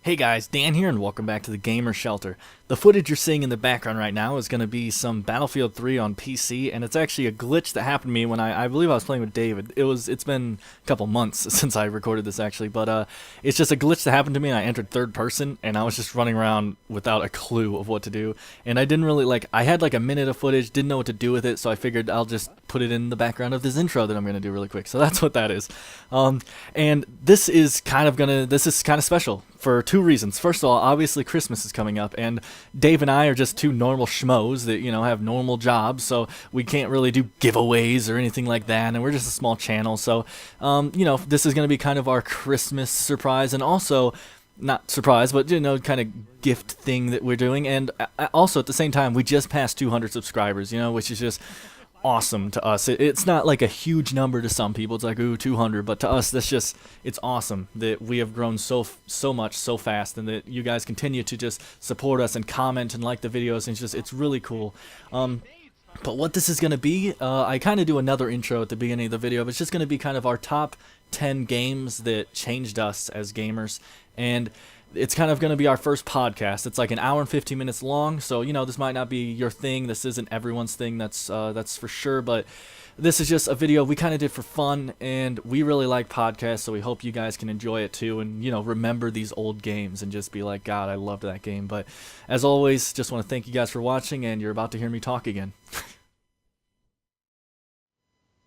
Hey guys, Dan here and welcome back to the Gamer Shelter. The footage you're seeing in the background right now is going to be some Battlefield 3 on PC, and it's actually a glitch that happened to me when I believe I was playing with David. It's been a couple months since I recorded this actually, but it's just a glitch that happened to me and I entered third person and I was just running around without a clue of what to do. And I didn't really I had like a minute of footage, didn't know what to do with it, so I figured I'll just put it in the background of this intro that I'm going to do really quick. So that's what that is. And this is kind of special for two reasons. First of all, obviously Christmas is coming up, and Dave and I are just two normal schmoes that have normal jobs, so we can't really do giveaways or anything like that. And we're just a small channel, so this is going to be kind of our Christmas surprise, and also not surprise, but kind of gift thing that we're doing. And also at the same time, we just passed 200 subscribers, which is just awesome to us. It's not like a huge number to some people. It's like, ooh, 200, but to us, it's awesome that we have grown so much so fast, and that you guys continue to just support us and comment and like the videos. And it's really cool. But what this is going to be, I kind of do another intro at the beginning of the video, but it's just going to be kind of our top 10 games that changed us as gamers. And it's kind of going to be our first podcast. It's like an hour and 15 minutes long, so this might not be your thing. This isn't everyone's thing, that's for sure, but this is just a video we kind of did for fun, and we really like podcasts, so we hope you guys can enjoy it too, and remember these old games and just be like, God, I loved that game. But as always, just want to thank you guys for watching, and you're about to hear me talk again.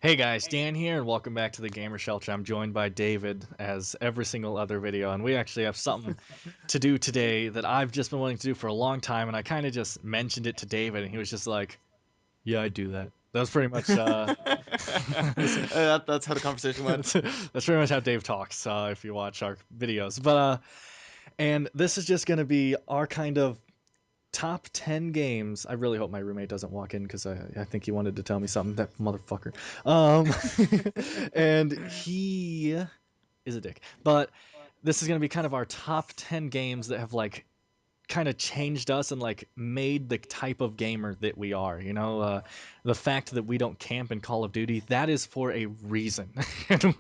Hey guys, Dan here, and welcome back to the Gamer Shelter. I'm joined by David, as every single other video, and we actually have something to do today that I've just been wanting to do for a long time, and I kind of just mentioned it to David, and he was just like, yeah, I do that. That was pretty much, That's how the conversation went. that's pretty much how Dave talks, if you watch our videos. But, and this is just going to be our kind of top 10 games. I really hope my roommate doesn't walk in, because I think he wanted to tell me something, that motherfucker. Um, and he is a dick. But this is going to be kind of our top 10 games that have kind of changed us and made the type of gamer that we are. The fact that we don't camp in Call of Duty, that is for a reason. And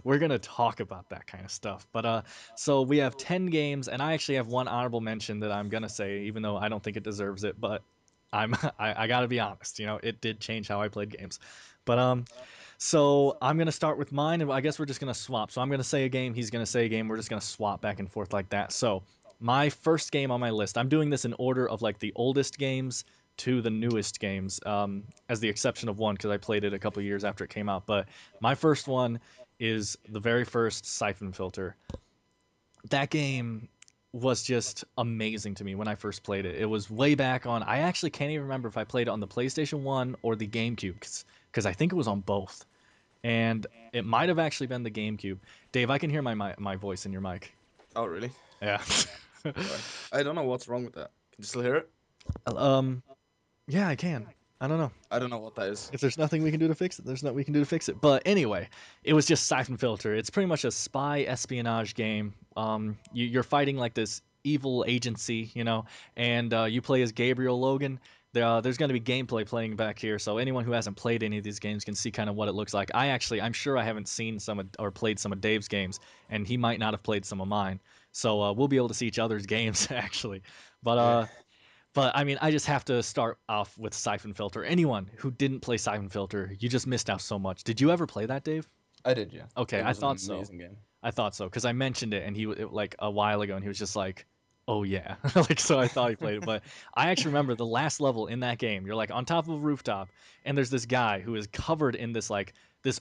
we're gonna talk about that kind of stuff. But so we have 10 games, and I actually have one honorable mention that I'm gonna say, even though I don't think it deserves it, but I gotta be honest, it did change how I played games. But so I'm gonna start with mine, and I guess we're just gonna swap. So I'm gonna say a game, he's gonna say a game, we're just gonna swap back and forth like that. So my first game on my list, I'm doing this in order of the oldest games to the newest games, as the exception of one, because I played it a couple years after it came out. But my first one is the very first Siphon Filter. That game was just amazing to me when I first played it. It was way back on, I actually can't even remember if I played it on the PlayStation 1 or the GameCube, because I think it was on both. And it might have actually been the GameCube. Dave, I can hear my voice in your mic. Oh, really? Yeah. Sorry. I don't know what's wrong with that. Can you still hear it? um, yeah, I can. I don't know. I don't know what that is. If there's nothing we can do to fix it, there's nothing we can do to fix it. But anyway, it was just Siphon Filter. It's pretty much a spy espionage game. You're fighting this evil agency, and you play as Gabriel Logan. There's going to be gameplay playing back here, so anyone who hasn't played any of these games can see kind of what it looks like. I'm sure I haven't seen or played some of Dave's games, and he might not have played some of mine. So we'll be able to see each other's games actually. But Yeah, but I mean, I just have to start off with Siphon Filter. Anyone who didn't play Siphon Filter, you just missed out so much. Did you ever play that, Dave? I did. Yeah, Okay, it I was an thought so. amazing game. I thought so because I mentioned it, and a while ago, and he was just like, "Oh yeah," so I thought he played it. But I actually remember the last level in that game. You're on top of a rooftop, and there's this guy who is covered in this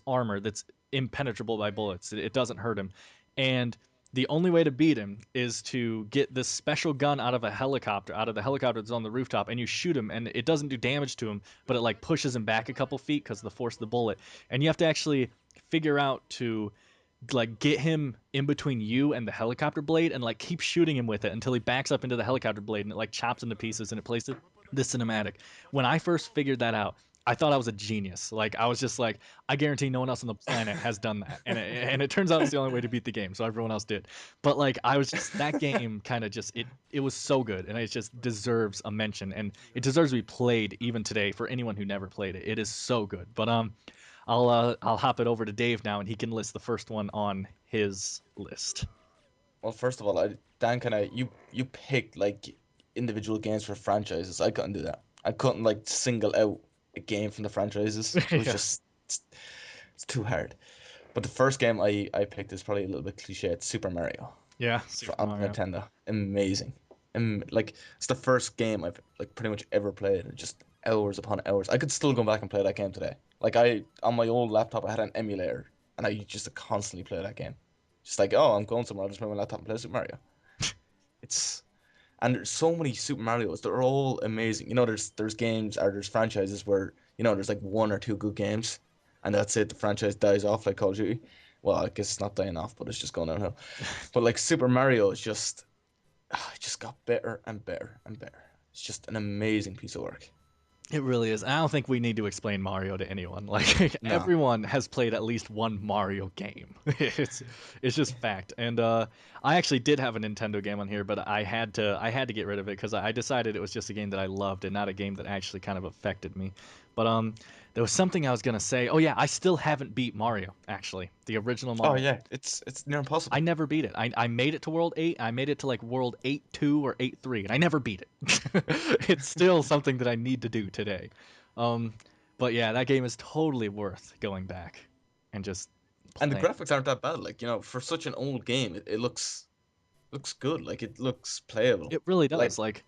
armor that's impenetrable by bullets. It doesn't hurt him, and the only way to beat him is to get this special gun out of a helicopter, out of the helicopter that's on the rooftop, and you shoot him, and it doesn't do damage to him, but it pushes him back a couple feet because of the force of the bullet, and you have to actually figure out to get him in between you and the helicopter blade, and keep shooting him with it until he backs up into the helicopter blade, and it chops into pieces, and it plays the cinematic. When I first figured that out, I thought I was a genius. I was just I guarantee no one else on the planet has done that, and it turns out it's the only way to beat the game, so everyone else did. But I was just, that game kind of just, it was so good, and it just deserves a mention, and it deserves to be played even today for anyone who never played it. It is so good. But I'll hop it over to Dave now, and he can list the first one on his list. Well, first of all, Dan, kind of you picked like individual games for franchises. I couldn't do that. I couldn't like single out a game from the franchises. It was Yeah. just it's too hard. But the first game I picked is probably a little bit cliche. It's Super Mario Yeah, Super on Mario. Nintendo. Amazing. Like it's the first game I've like pretty much ever played. Just hours upon hours. I could still go back and play that game today. Like I on my old laptop, I had an emulator, and I used to constantly play that game. Just like, oh, I'm going somewhere. I'll just play my laptop and play Super Mario. It's and there's so many Super Marios. They're all amazing. There's games or there's franchises where there's like one or two good games, and that's it. The franchise dies off like Call of Duty. Well, I guess it's not dying off, but it's just going downhill. But like Super Mario is just it just got better and better and better. It's just an amazing piece of work. It really is. I don't think we need to explain Mario to anyone. Like No. everyone has played at least one Mario game. It's just fact. And I actually did have a Nintendo game on here, but I had to get rid of it because I decided it was just a game that I loved and not a game that actually kind of affected me. But there was something I was gonna say. Oh yeah, I still haven't beat Mario actually, the original Oh Mario. yeah, it's near I impossible. never beat it. I made it to World 8. I made it to like World 8-2 or 8-3, and I never beat it. It's still something that I need to do today. Um, but yeah, that game is totally worth going back and just And the playing. graphics aren't that bad. Like, for such an old game, it looks good. Like it looks playable. It really Like does. Like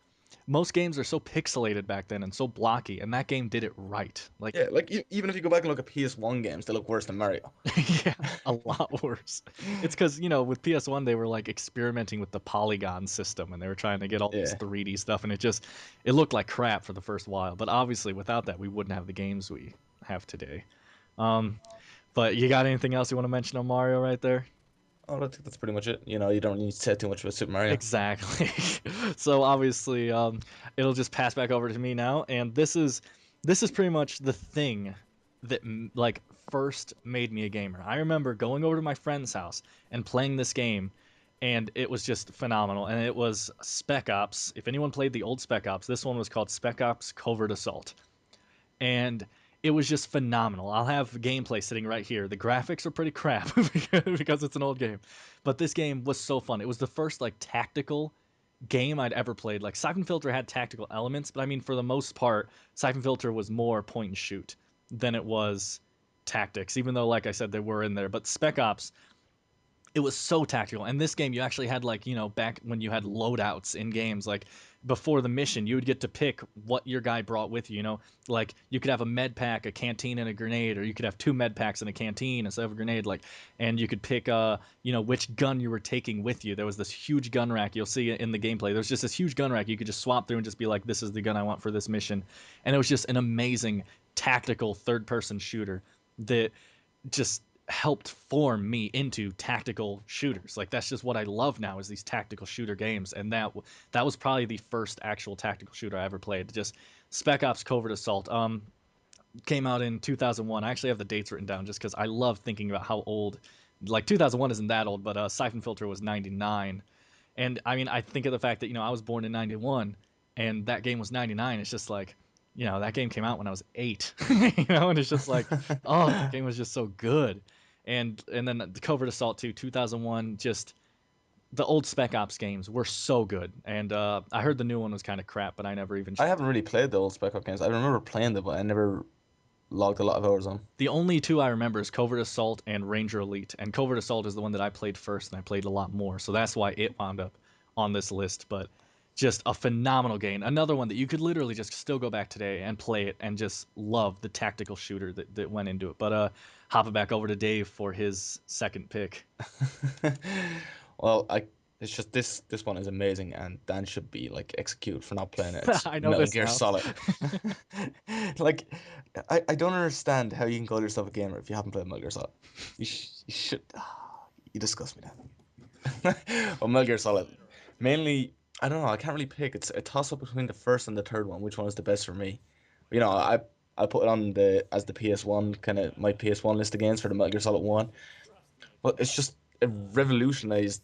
most games are so pixelated back then and so blocky, and that game did it right. Like yeah, like even if you go back and look at PS1 games, they look worse than Mario. yeah, a lot worse. It's because, with PS1, they were like experimenting with the polygon system and they were trying to get all this Yeah. 3D stuff, and it looked like crap for the first while. But obviously, without that, we wouldn't have the games we have today. Um, but you got anything else you want to mention on Mario right there? Oh, I think that's pretty much it. You don't need to say too much about Super Mario. Exactly. So obviously, it'll just pass back over to me now, and this is pretty much the thing that like first made me a gamer. I remember going over to my friend's house and playing this game, and it was just phenomenal. And it was Spec Ops. If anyone played the old Spec Ops, this one was called Spec Ops Covert Assault, and it was just phenomenal. I'll have gameplay sitting right here. The graphics are pretty crap because it's an old game, but this game was so fun. It was the first like tactical game I'd ever played. Like Siphon Filter had tactical elements, but I mean for the most part, Siphon Filter was more point and shoot than it was tactics. Even though, like I said, they were in there, but Spec Ops, it was so tactical. And this game, you actually had like, back when you had loadouts in games, like before the mission, you would get to pick what your guy brought with you. Like you could have a med pack, a canteen, and a grenade, or you could have two med packs and a canteen instead of a grenade. Like, and you could pick, which gun you were taking with you. There was this huge gun rack. You'll see it in the gameplay. There's just this huge gun rack. You could just swap through and just be like, this is the gun I want for this mission. And it was just an amazing tactical third-person shooter that just helped form me into tactical shooters. Like that's just what I love now is these tactical shooter games, and that was probably the first actual tactical shooter I ever played. Just Spec Ops Covert Assault. Came out in 2001. I actually have the dates written down just because I love thinking about how old. Like 2001 isn't that old, but Siphon Filter was 99, and I mean I think of the fact that I was born in 91, and that game was 99. It's just like that game came out when I was 8, and it's just like oh that game was just so good, and then the Covert Assault 2 2001 just the old Spec Ops games were so good, and I heard the new one was kind of crap, but I never even I tried. haven't really played the old Spec Ops games. I remember playing them, but I never logged a lot of hours on. The only two I remember is Covert Assault and Ranger Elite. And Covert Assault is the one that I played first, and I played a lot more. So that's why it wound up on this list. But just a phenomenal game. Another one that you could literally just still go back today and play it and just love the tactical shooter that went into it. But hop it back over to Dave for his second pick. Well, it's just this one is amazing, and Dan should be like executed for not playing it. It's I know Metal this Gear now. Solid. Like, I don't understand how you can call yourself a gamer if you haven't played Metal Gear Solid. You should. You disgust me, Dan. Well, Metal Gear Solid, mainly. I don't know. I can't really pick. It's a toss up between the first and the third one. Which one is the best for me? I put it on the as the PS1 kind of my PS1 list of games for the Metal Gear Solid 1. But it's just it revolutionized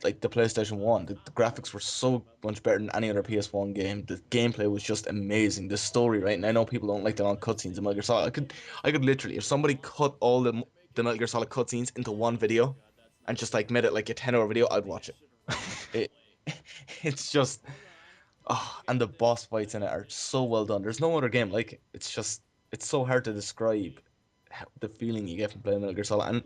like the PlayStation 1. The graphics were so much better than any other PS1 game. The gameplay was just amazing. The story, right? And I know people don't like the long cutscenes in Metal Gear Solid. I could literally, if somebody cut all the Metal Gear Solid cutscenes into one video and just like made it like a 10-hour video, I'd watch it. It it's just and the boss fights in it are so well done. There's no other game like it. It's so hard to describe the feeling you get from playing Metal Gear Solid. And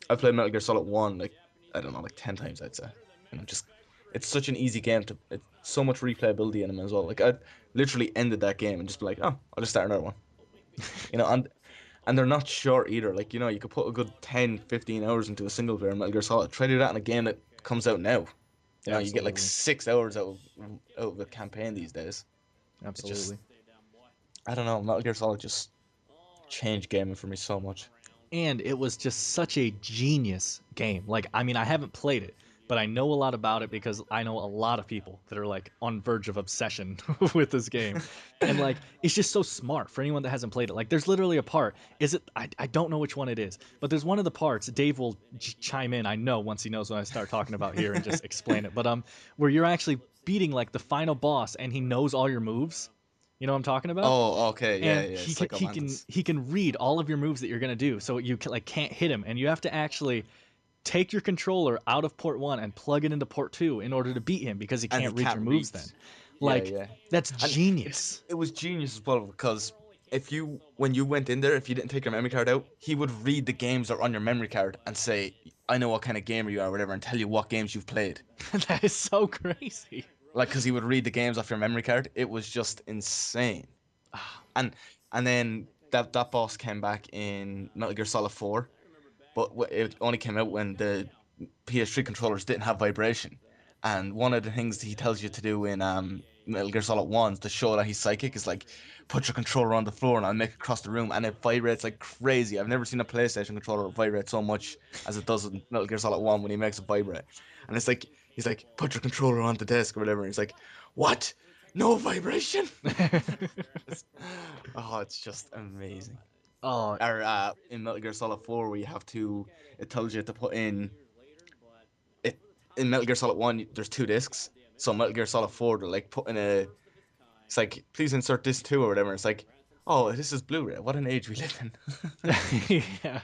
I played Metal Gear Solid 1 like I don't know, like 10 times I'd say. And just it's such an easy game to it's so much replayability in them as well. Like I'd literally ended that game and just be like, "Oh, I'll just start another one." You know, and they're not short either. Like, you could put a good 10, 15 hours into a single player Metal Gear Solid. Try to do that in a game that comes out now. You get like Absolutely. 6 hours out of a campaign these days. It just Absolutely. I don't know. Metal Gear Solid just changed gaming for me so much. And it was just such a genius game. Like, I mean, I haven't played it, but I know a lot about it because I know a lot of people that are like on verge of obsession with this game. And like, it's just so smart for anyone that hasn't played it. Like, there's literally a part. Is it? I don't know which one it is, but there's one of the parts. Dave will chime in. I know once he knows when I start talking about here and just explain it. But where you're actually beating like the final boss and he knows all your moves. You know what I'm talking about? Oh, okay, yeah, And yeah, he can Psycho Mantis. he can read all of your moves that you're gonna do, so you can, like can't hit him, and you have to actually take your controller out of port one and plug it into port two in order to beat him because he And he can't read your can't moves. Then, reach. Yeah, like yeah. that's And it's genius. it was genius as well because if you when you went in there, if you didn't take your memory card out, he would read the games that are on your memory card and say, "I know what kind of gamer you are, or whatever," and tell you what games you've played. That is so crazy. Like, because he would read the games off your memory card. It was just insane. And and then that boss came back in Metal Gear Solid 4, but it only came out when the PS3 controllers didn't have vibration. And one of the things he tells you to do in Metal Gear Solid 1 to show that he's psychic is like put your controller on the floor and I'll make it across the room and it vibrates like crazy. I've never seen a PlayStation controller vibrate so much as it does in Metal Gear Solid 1 when he makes it vibrate. And it's like he's like, put your controller on the desk or whatever. And he's like, what? No vibration? It's, it's just amazing. Oh, Or in Metal Gear Solid 4 where you have to it tells you to put it in Metal Gear Solid 1 there's two discs. So Metal Gear Solid 4 they're like putting it's like please insert this too or whatever. It's like, oh, this is Blu-ray. What an age we live in. yeah,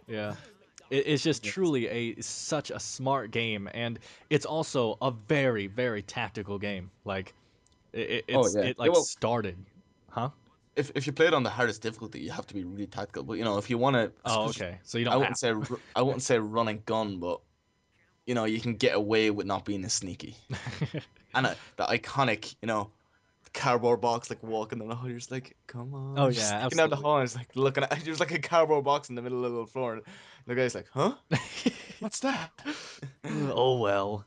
yeah. It's just Amazing. truly a such a smart game, and it's also a very very tactical game. Like Oh yeah. it Yeah, like well, started, huh? if you play it on the hardest difficulty, you have to be really tactical. But if you want to, I Oh, suppose okay. So you I don't wouldn't have say to. I wouldn't say run and gun, but you can get away with not being as sneaky. And the iconic, cardboard box like walking down the hall. You're just like, come Oh on, just yeah, sneaking down the absolutely. hall. And it's like looking at there's like a cardboard box in the middle of the floor. And the guy's like, huh? What's that? Oh well.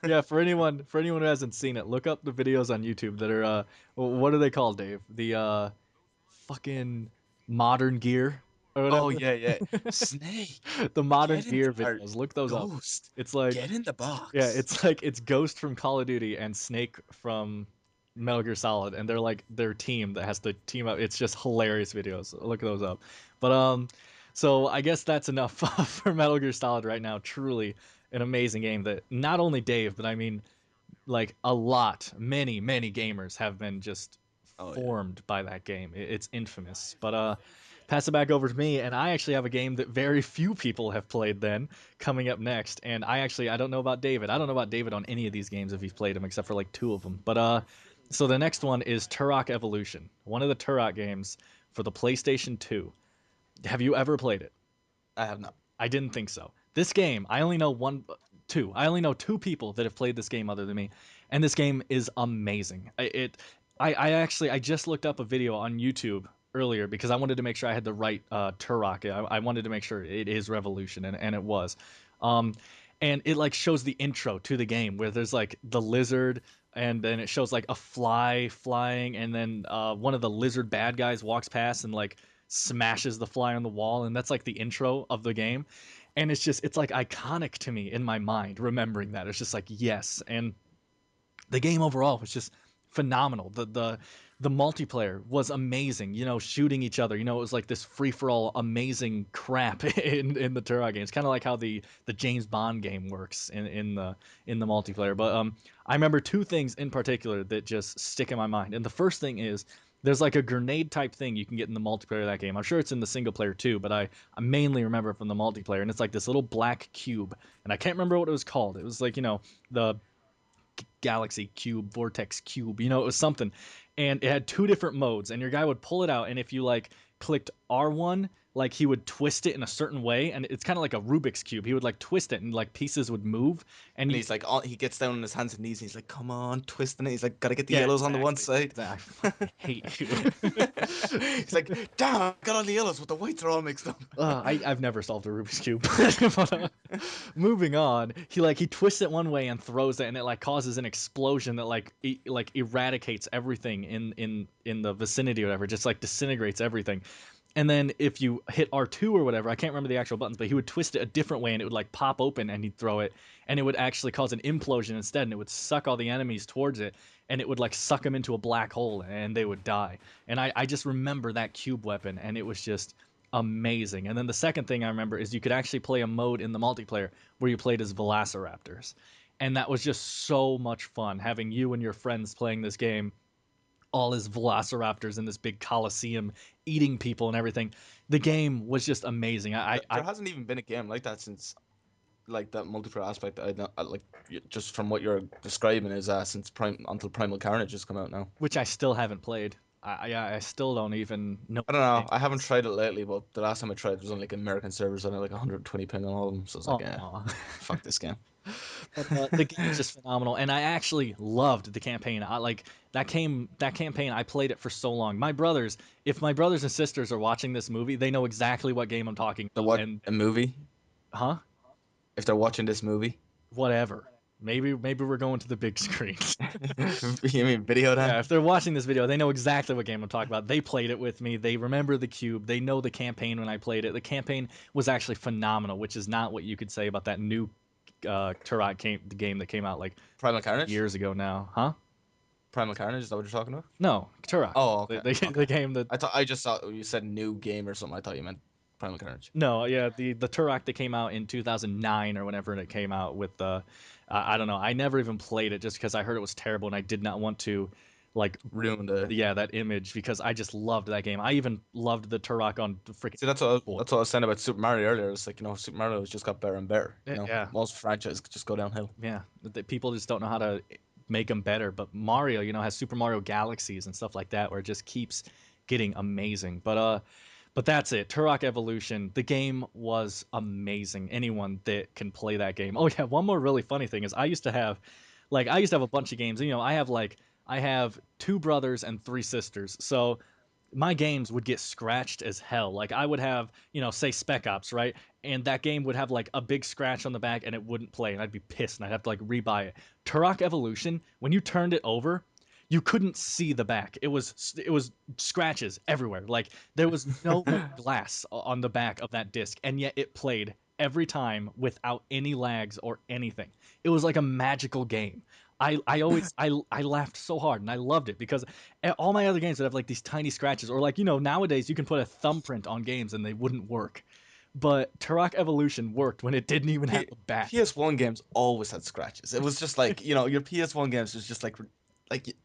Yeah, for anyone who hasn't seen it, look up the videos on YouTube that are what are they called, Dave? The fucking modern gear or Oh whatever. yeah, yeah. Snake, The modern get in gear or videos. Look those up. Ghost, It's like get in the yeah, box. it's like it's Ghost from Call of Duty and Snake from Metal Gear Solid, and they're like their team that has to team up. It's just hilarious videos. Look those up. But so I guess that's enough for Metal Gear Solid right now. Truly an amazing game that not only Dave, but I mean like a lot, many gamers have been just Oh yeah. formed by that game. It's infamous. But pass it back over to me, and I actually have a game that very few people have played. Then coming up next, and I don't know about David. I don't know about David on any of these games if he's played them except for like two of them. But so the next one is Turok Evolution, one of the Turok games for the PlayStation 2. Have you ever played it? I have not. I didn't think so. This game, I only know two. I only know two people that have played this game other than me, and this game is amazing. I just looked up a video on YouTube earlier because I wanted to make sure I had the right Turok. I wanted to make sure it is Revolution, and it was. Um, and it like shows the intro to the game where there's like the lizard and then it shows like a fly flying and then one of the lizard bad guys walks past and like smashes the fly on the wall and that's like the intro of the game and it's like iconic to me in my mind remembering that it's just like yes and the game overall was just phenomenal. The multiplayer was amazing. You know, shooting each other. You know, it was like this free for all amazing crap in the Turok game. It's kind of like how the James Bond game works in the multiplayer. But I remember two things in particular that just stick in my mind. And the first thing is There's like a grenade type thing you can get in the multiplayer of that game. I'm sure it's in the single player too, but I mainly remember it from the multiplayer. And it's like this little black cube, and I can't remember what it was called. It was like the galaxy cube, vortex cube. It was something, and it had two different modes. And your guy would pull it out, and if you like clicked R1, like he would twist it in a certain way, and it's kind of like a Rubik's cube. He would like twist it, and like pieces would move, and And you he's like, he gets down on his hands and knees, and he's like, "Come on, twisting it." He's like, "Gotta get the yeah, yellows on the one exactly. side." Exactly. I fucking hate you. He's like, "Damn, I got all the yellows, but the whites are all mixed up." I've never solved a Rubik's cube. But, moving on, he twists it one way and throws it, and it like causes an explosion that like eradicates everything in the vicinity or whatever, just like disintegrates everything. And then if you hit R2 or whatever, I can't remember the actual buttons, but he would twist it a different way and it would like pop open and he'd throw it and it would actually cause an implosion instead and it would suck all the enemies towards it and it would like suck them into a black hole and they would die. And I just remember that cube weapon and it was just amazing. And then the second thing I remember is you could actually play a mode in the multiplayer where you played as velociraptors. And that was just so much fun having you and your friends playing this game all his velociraptors in this big coliseum eating people and everything. The game was just amazing. There hasn't even been a game like that since, like, that multiplayer aspect. Like, just from what you're describing is since until Primal Carnage has come out now. which I still haven't played. I still don't even know I what don't the know. game I haven't is. tried it lately, but the last time I tried, it was on like American servers and I had like 120 ping on all of them. So it's like, yeah, Aw. fuck this game. But the game's just phenomenal, and I actually loved the campaign. I like that campaign. I played it for so long. If my brothers and sisters are watching this movie, they know exactly what game I'm talking The about. what And a movie? huh, If they're watching this movie, whatever. Maybe we're going to the big screen. you mean video Yeah, then? if they're watching this video, they know exactly what game I'm talking about. They played it with me. They remember the cube. They know the campaign when I played it. The campaign was actually phenomenal, which is not what you could say about that new Turok the game that came out like Primal Carnage? years ago now, huh? Primal Carnage, is that what you're talking about? No, Turok. Oh, The, okay, the, okay. the game that I just thought you said new game or something. I thought you meant Primal Carnage. no, yeah, the Turok that came out in 2009 or whenever it came out with the I don't know. I never even played it just because I heard it was terrible and I did not want to like Ruin the. yeah, that image because I just loved that game. I even loved the Turok on the freaking See, boy. that's what I was saying about Super Mario earlier. It's like, Super Mario has just got better and better. Yeah, Most franchises just go downhill. yeah. The people just don't know how to make them better. But Mario, has Super Mario Galaxies and stuff like that, where it just keeps getting amazing. But that's it. Turok Evolution. The game was amazing. Anyone that can play that game. Oh yeah, one more really funny thing is I used to have a bunch of games. I have two brothers and three sisters. So my games would get scratched as hell. Like I would have, say Spec Ops, right? And that game would have like a big scratch on the back and it wouldn't play and I'd be pissed and I'd have to like rebuy it. Turok Evolution, when you turned it over, you couldn't see the back. It was scratches everywhere. Like there was no glass on the back of that disc and yet it played every time without any lags or anything. It was like a magical game. I laughed so hard and I loved it because all my other games would have like these tiny scratches or like nowadays you can put a thumbprint on games and they wouldn't work, but Turok Evolution worked when it didn't even have P a back. PS1 games always had scratches. It was just like, your PS1 games was just like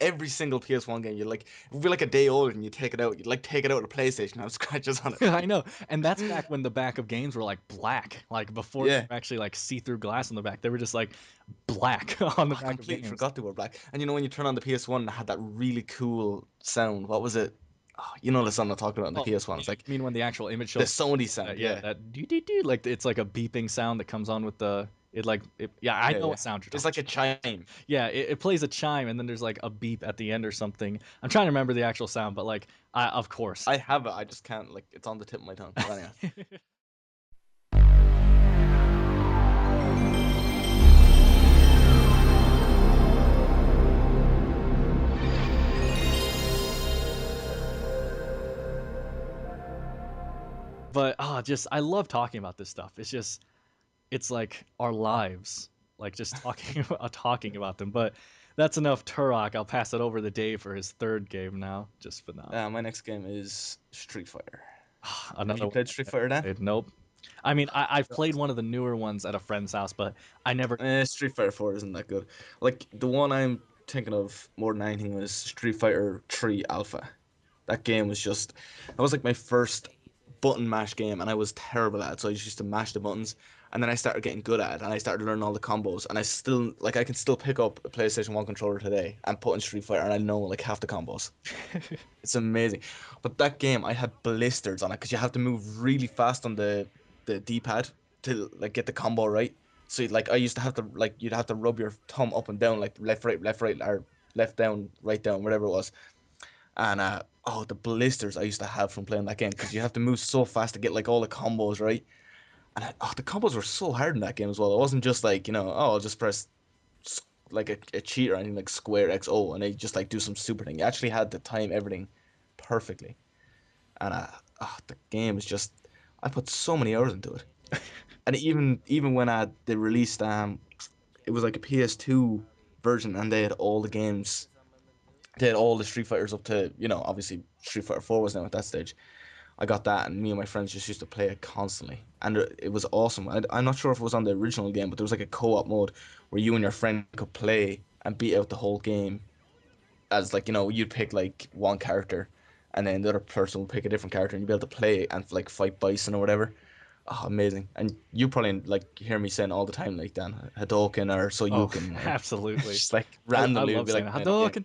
every single PS1 game, it would be like a day old and you take it out, you'd like take it out of the PlayStation and have scratches on I know, and that's it. back when the back of games were like black, like before they Yeah. were actually like see-through glass on the back. They were just like black on the Oh, I back of completely games. forgot they were black. And when you turn on the PS1, it had that really cool sound. What was it? Oh, you know the sound I'm talking about on the Oh, PS1. you It's like mean when the actual image the shows Sony that? sound. Yeah, Yeah. that do do do like it's like a beeping sound that comes on with the it like it, yeah, I Yeah, know yeah. what sound you're It's talking like a about. chime. Yeah, it plays a chime and then there's like a beep at the end or something. I'm trying to remember the actual sound, but like of course. I have it. I just can't, like, it's on the tip of my tongue. But anyway. But just I love talking about this stuff. It's like our lives, like just talking talking about them. But that's enough Turok. I'll pass it over to Dave for his third game now. Just phenomenal. My next game is Street Fighter. Have Another you one played I've Street never Fighter, Dan? played. Nope. I mean, I've played one of the newer ones at a friend's house, but I never. Street Fighter 4 isn't that good. Like, the one I'm thinking of more than anything was Street Fighter 3 Alpha. That game was just that was like my first button mash game, and I was terrible at it. So I just used to mash the buttons, and then I started getting good at it, and I started learning all the combos. And I still like I can still pick up a PlayStation 1 controller today and put in Street Fighter, and I know like half the combos. It's amazing. But that game, I had blisters on it because you have to move really fast on the D-pad to like get the combo right. So like I used to have to like you'd have to rub your thumb up and down like left right or left down right down whatever it was. And oh the blisters I used to have from playing that game because you have to move so fast to get like all the combos right. And the combos were so hard in that game as well. It wasn't just like oh I'll just press like a cheat or anything like square XO and they just like do some super thing. You actually had to time everything perfectly. And the game is just I put so many hours into it. And even when they released it was like a PS2 version and they had all the games. They had all the Street Fighters up to, obviously Street Fighter 4 was now at that stage. I got that and me and my friends just used to play it constantly. And it was awesome. I'm not sure if it was on the original game, but there was like a co-op mode where you and your friend could play and beat out the whole game as like you'd pick like one character and then the other person would pick a different character and you'd be able to play and like fight Bison or whatever. Oh, amazing. And you probably like hear me saying all the time like Dan Hadoken or Oh, Soyuken or absolutely. just like I randomly would love be saying like it. playing a game. Hadouken.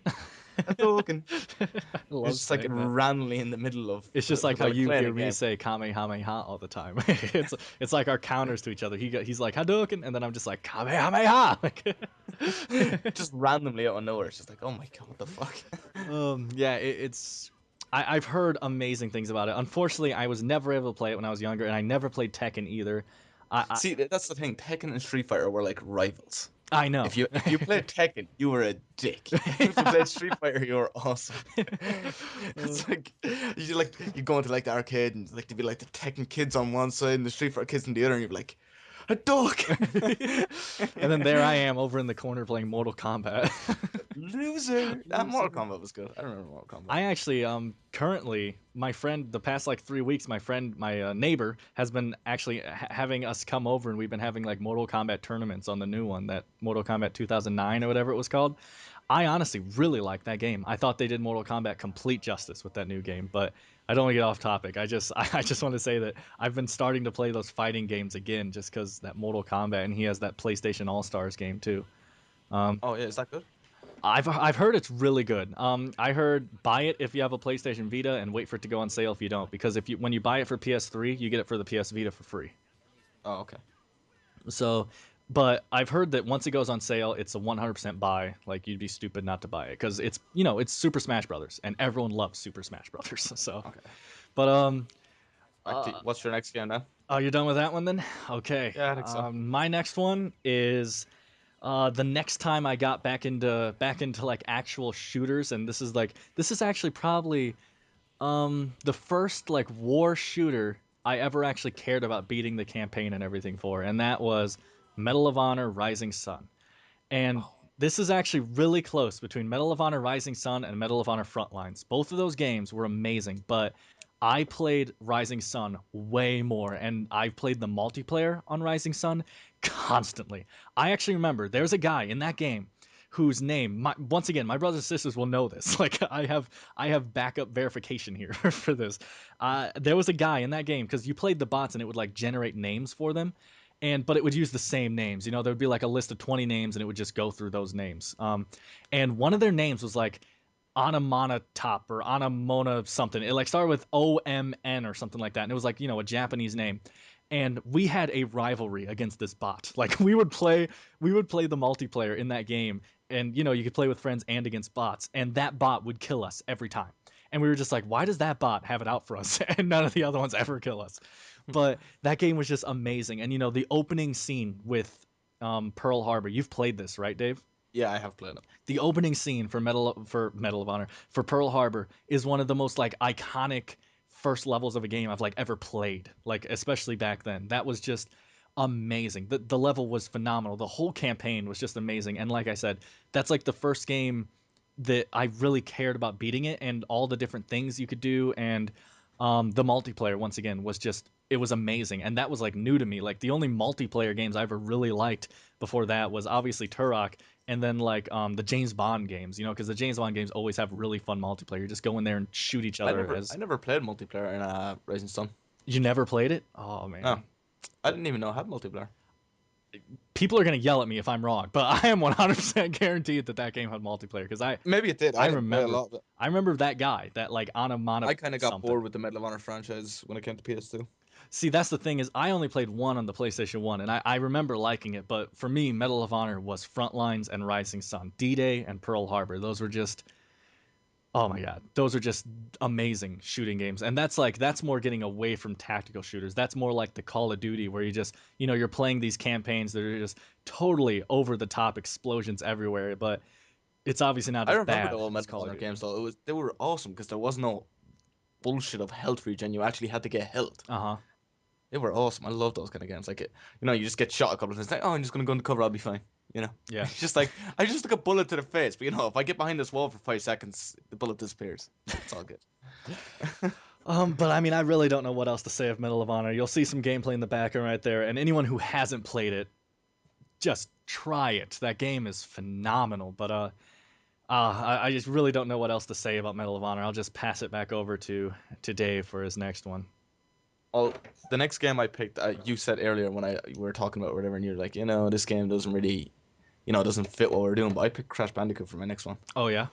Hadoken. I It's love just like saying that. randomly in the middle of It's just like how like you playing hear a me game. say Kamehameha all the time. It's like our counters to each other. He's like Hadouken, and then I'm just like Kamehameha. Just randomly out of nowhere. It's just like, oh my God, what the fuck? Yeah, it's. I've heard amazing things about it. Unfortunately, I was never able to play it when I was younger, and I never played Tekken either. I See, that's the thing. Tekken and Street Fighter were like rivals. I know. If you played Tekken, you were a dick. If you played Street Fighter, you were awesome. Uh, It's like you go into like the arcade and like to be like the Tekken kids on one side and the Street Fighter kids on the other, and you'd be like, a dog. and then there I am over in the corner playing Mortal Kombat. Loser. That Mortal Loser. Kombat was good. I remember Mortal Kombat. I actually currently my friend the past like 3 weeks my neighbor has been actually having us come over and we've been having like Mortal Kombat tournaments on the new one, that Mortal Kombat 2009 or whatever it was called. I honestly really like that game. I thought they did Mortal Kombat complete justice with that new game, but I don't want to get off topic. I just want to say that I've been starting to play those fighting games again just because that Mortal Kombat, and he has that PlayStation All Stars game too. Oh yeah, is that good? I've heard it's really good. I heard buy it if you have a PlayStation Vita and wait for it to go on sale if you don't, because if you when you buy it for PS3, you get it for the PS Vita for free. Oh okay. So, but I've heard that once it goes on sale, it's a 100% buy. Like you'd be stupid not to buy it because it's Super Smash Brothers and everyone loves Super Smash Brothers. So, Okay. but Back to what's your next game then? oh, you're done with that one then? Okay. Yeah, I think so. My next one is the next time I got back into like actual shooters, and this is actually probably the first like war shooter I ever actually cared about beating the campaign and everything for, and that was Medal of Honor Rising Sun. And Oh, this is actually really close between Medal of Honor Rising Sun and Medal of Honor Frontlines. Both of those games were amazing, but I played Rising Sun way more, and I've played the multiplayer on Rising Sun constantly. I actually remember there's a guy in that game whose name, once again, my brothers and sisters will know this. Like I have backup verification here for this. There was a guy in that game because you played the bots and it would like generate names for them, but it would use the same names. There would be like a list of 20 names and it would just go through those names. And one of their names was like Anamana Top or Anamona something. It like started with OMN or something like that, and it was like a Japanese name. And we had a rivalry against this bot. Like we would play the multiplayer in that game, and you could play with friends and against bots, and that bot would kill us every time. And we were just like, why does that bot have it out for us, and none of the other ones ever kill us? But that game was just amazing, and the opening scene with Pearl Harbor. You've played this, right, Dave? yeah, I have played it. The opening scene for Medal of Honor for Pearl Harbor is one of the most like iconic first levels of a game I've like ever played. Like especially back then, that was just amazing. The level was phenomenal. The whole campaign was just amazing. And like I said, that's like the first game that I really cared about beating it and all the different things you could do. And The multiplayer once again was just it was amazing, and that was like new to me. Like the only multiplayer games I ever really liked before that was obviously Turok, and then like the James Bond games, because the James Bond games always have really fun multiplayer. You just go in there and shoot each other. I As never played multiplayer in Rising Sun. you never played it? Oh No, man, I didn't even know I had multiplayer. people are gonna yell at me if I'm wrong, but I am 100% guaranteed that that game had multiplayer because Maybe it did. I I didn't play a remember lot, but I remember that guy that like Anamana I kind of got something. bored with the Medal of Honor franchise when it came to PS2. See, that's the thing is I only played one on the PlayStation 1, and I remember liking it, but for me, Medal of Honor was Frontlines and Rising Sun. D-Day and Pearl Harbor. Those were just, oh my god. Those are just amazing shooting games. And that's more getting away from tactical shooters. That's more like the Call of Duty where you just, you're playing these campaigns that are just totally over the top explosions everywhere, but it's obviously not I as remember the bad old as Medal of Call of Honor Duty. games though. They were awesome because there was no bullshit of health regen. You actually had to get health. Uh-huh. They were awesome. I love those kind of games. Like you just get shot a couple of times. Like, oh, I'm just gonna go undercover. I'll be fine. You know, Yeah. it's just like I just took a bullet to the face. But if I get behind this wall for 5 seconds, the bullet disappears. It's all good. But I mean, I really don't know what else to say of Medal of Honor. You'll see some gameplay in the background right there, and anyone who hasn't played it, just try it. That game is phenomenal. But I just really don't know what else to say about Medal of Honor. I'll just pass it back over to Dave for his next one. Well, the next game I picked, you said earlier when we were talking about whatever, and you're like, this game doesn't really, doesn't fit what we're doing. But I picked Crash Bandicoot for my next one. Oh yeah,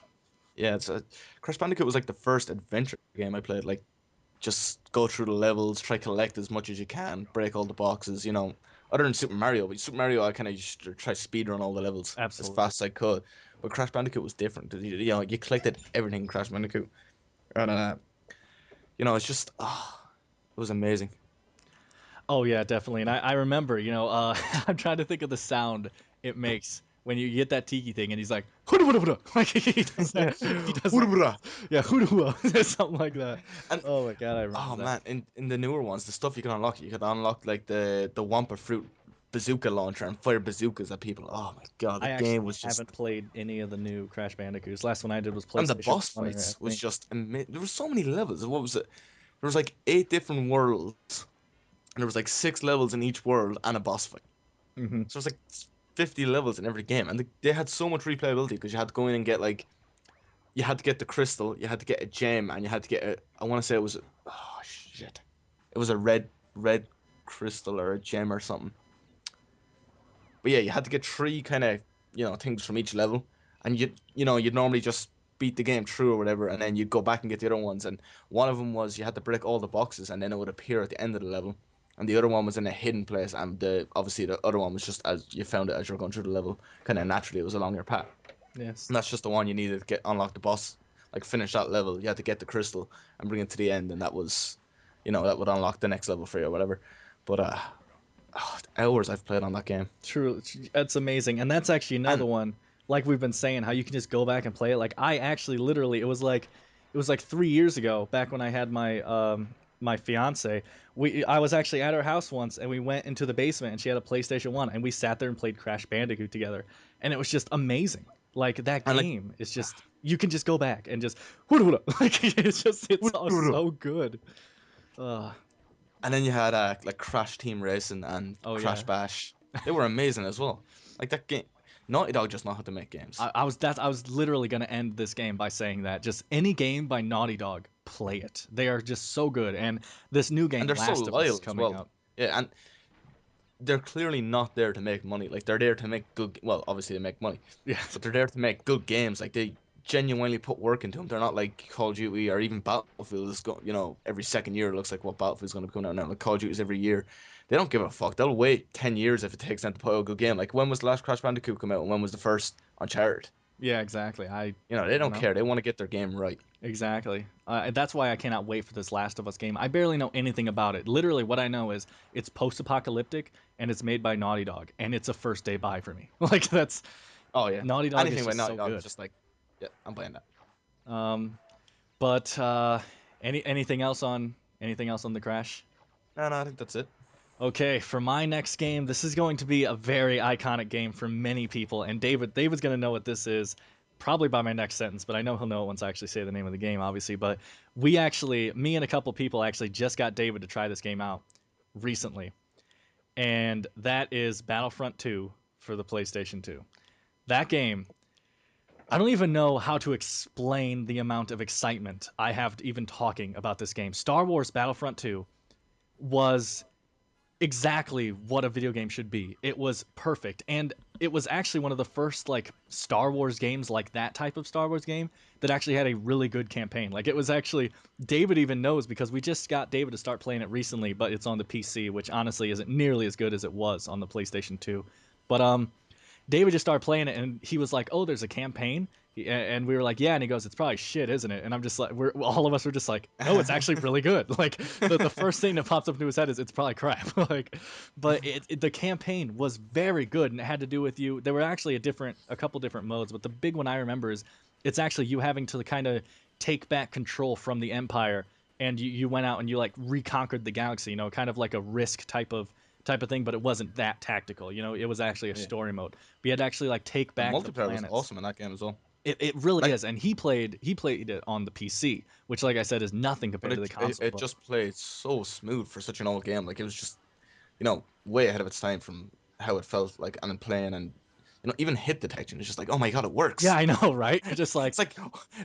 Yeah, Crash Bandicoot was like the first adventure game I played. Like, just go through the levels, try collect as much as you can, break all the boxes. Other than Super Mario, but Super Mario I kind of just try speed run all the levels as absolutely. fast as I could. But Crash Bandicoot was different. You collected everything in Crash Bandicoot, and it's just it was amazing. Oh yeah, definitely. And I remember, I'm trying to think of the sound it makes when you get that tiki thing, and he's like, like he does Yeah, that. He does that. Urubra. Yeah, something like that. And Oh my god, I remember oh that. man, in the newer ones, the stuff you could unlock like the Wampa fruit bazooka launcher and fire bazookas at people. Oh my god, the I game actually was haven't just. played any of the new Crash Bandicoots. Last one I did was And the PlayStation boss 1, I fights was think. just there were so many levels. What was it? There was like 8 different worlds, and there was like 6 levels in each world and a boss fight. Hmm. So it was like 50 levels in every game, and they had so much replayability because you had to go in and get you had to get the crystal, you had to get a gem, and you had to get I want to say it was oh shit, it was a red crystal or a gem or something. But yeah, you had to get 3 kind of things from each level, and you'd normally just beat the game through or whatever, and then you'd go back and get the other ones. And one of them was you had to break all the boxes, and then it would appear at the end of the level. And the other one was in a hidden place, and obviously the other one was just as you found it as you're going through the level, kind of naturally it was along your path. Yes. And that's just the one you needed to get unlock the boss, like finish that level. You had to get the crystal and bring it to the end, and that was, that would unlock the next level for you or whatever. But hours I've played on that game, True, that's amazing, and that's actually another and one. Like we've been saying, how you can just go back and play it. Like I actually, literally, it was like 3 years ago, back when I had my fiance. I was actually at her house once, and we went into the basement, and she had a PlayStation 1, and we sat there and played Crash Bandicoot together, and it was just amazing. Like that and like. game is just you can just go back and just like it's all so good. Uh, And then you had like Crash Team Racing and oh Crash yeah. Bash. They were amazing as well. Like that game, Naughty Dog just know how to make games, I was literally gonna end this game by saying that just any game by Naughty Dog, play it. They are just so good, and this new and game, they're so Last of Us, is loyal as coming well. out. Yeah, and they're clearly not there to make money. Like they're there to make good. Well, obviously they make money, Yeah, but they're there to make good games. Like they genuinely put work into them. They're not like Call of Duty or even Battlefield is going. Every second year it looks like what Battlefield's going to be coming out now. Like Call of Duty is every year. They don't give a fuck. They'll wait 10 years if it takes them to put out a good game. Like when was the last Crash Bandicoot come out, and when was the first Uncharted? yeah, exactly. They You don't know, care. They want to get their game right. exactly. And that's why I cannot wait for this Last of Us game. I barely know anything about it. Literally, what I know is it's post-apocalyptic and it's made by Naughty Dog, and it's a first day buy for me. Like that's Oh yeah, Naughty Dog is anything by just Naughty so Dog is good. just like, yeah, I'm buying that. Um, but anything else on the Crash? No, no, I think that's it. Okay, for my next game, this is going to be a very iconic game for many people, and David's going to know what this is. probably by my next sentence, but I know he'll know it once I actually say the name of the game, obviously. But we actually, me and a couple people actually just got David to try this game out recently, and that is Battlefront 2 for the PlayStation 2. That game, I don't even know how to explain the amount of excitement I have even talking about this game. Star Wars Battlefront 2 was exactly what a video game should be. It was perfect, and it was actually one of the first like Star Wars games, like that type of Star Wars game, that actually had a really good campaign. Like it was actually, David even knows because we just got David to start playing it recently, but it's on the PC, which honestly isn't nearly as good as it was on the PlayStation 2. But David just started playing it, and he was like, "Oh, there's a campaign," and we were like, "Yeah," and he goes, "It's probably shit, isn't it?" And I'm just like, we're all of us were just like, "No, it's actually really good." Like the first thing that pops up into his head is it's probably crap. Like, but the campaign was very good, and it had to do with you. There were actually a couple different modes, but the big one I remember is it's actually you having to kind of take back control from the Empire, and you went out and you like reconquered the galaxy. You know, kind of like a Risk type of thing, but it wasn't that tactical. You know, it was actually a Yeah. story mode. We had to actually like take The back the multiplayer was planets. awesome in that game as well. It really Like, is, and he played it on the PC, which, like I said, is nothing but compared to the it console. just played so smooth for such an old game. Like it was just, way ahead of its time from how it felt like and then playing and even hit detection. It's just like, oh my God, it Yeah, works. I know, right? You're just like, It's like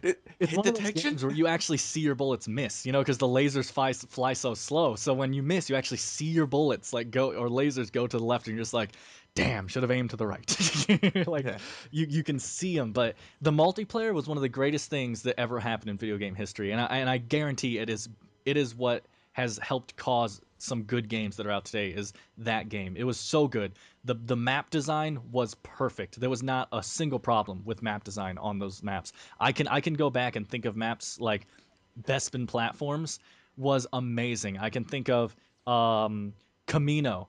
it's hit one of those detection. games where you actually see your bullets miss, you know, because the lasers fly so slow. So when you miss, you actually see your bullets like go or lasers go to the left, and you're just like, damn, should have aimed to the right. Like Yeah. you can see them, but the multiplayer was one of the greatest things that ever happened in video game history, and I guarantee it is what has helped cause some good games that are out today is that game. It was so good. The map design was perfect. There was not a single problem with map design on those maps. I can go back and think of maps like Bespin platforms was amazing. I can think of Camino.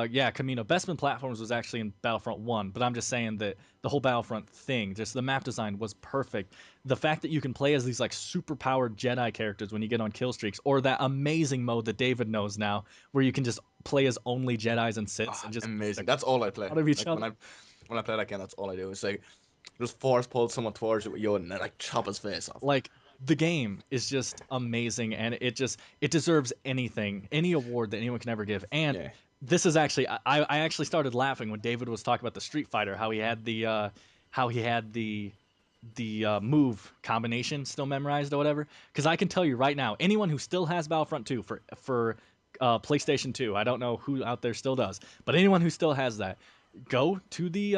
Yeah, Camino. Bespin platforms was actually in Battlefront 1, but I'm just saying that the whole Battlefront thing, just the map design was perfect. The fact that you can play as these like super powered Jedi characters when you get on kill streaks, or that amazing mode that David knows now, where you can just play as only Jedi's and Siths and just beat the Amazing. That's all I play. out of each Like other. when I play that game, that's all I do. It's like just force pull someone towards you with Yoda and then like chop his face off. Like the game is just amazing, and it deserves any award that anyone can ever give. And Yeah. this is actually I actually started laughing when David was talking about the Street Fighter, how he had the move combination still memorized or whatever. Because I can tell you right now, anyone who still has Battlefront 2 for PlayStation 2, I don't know who out there still does, but anyone who still has that, go to the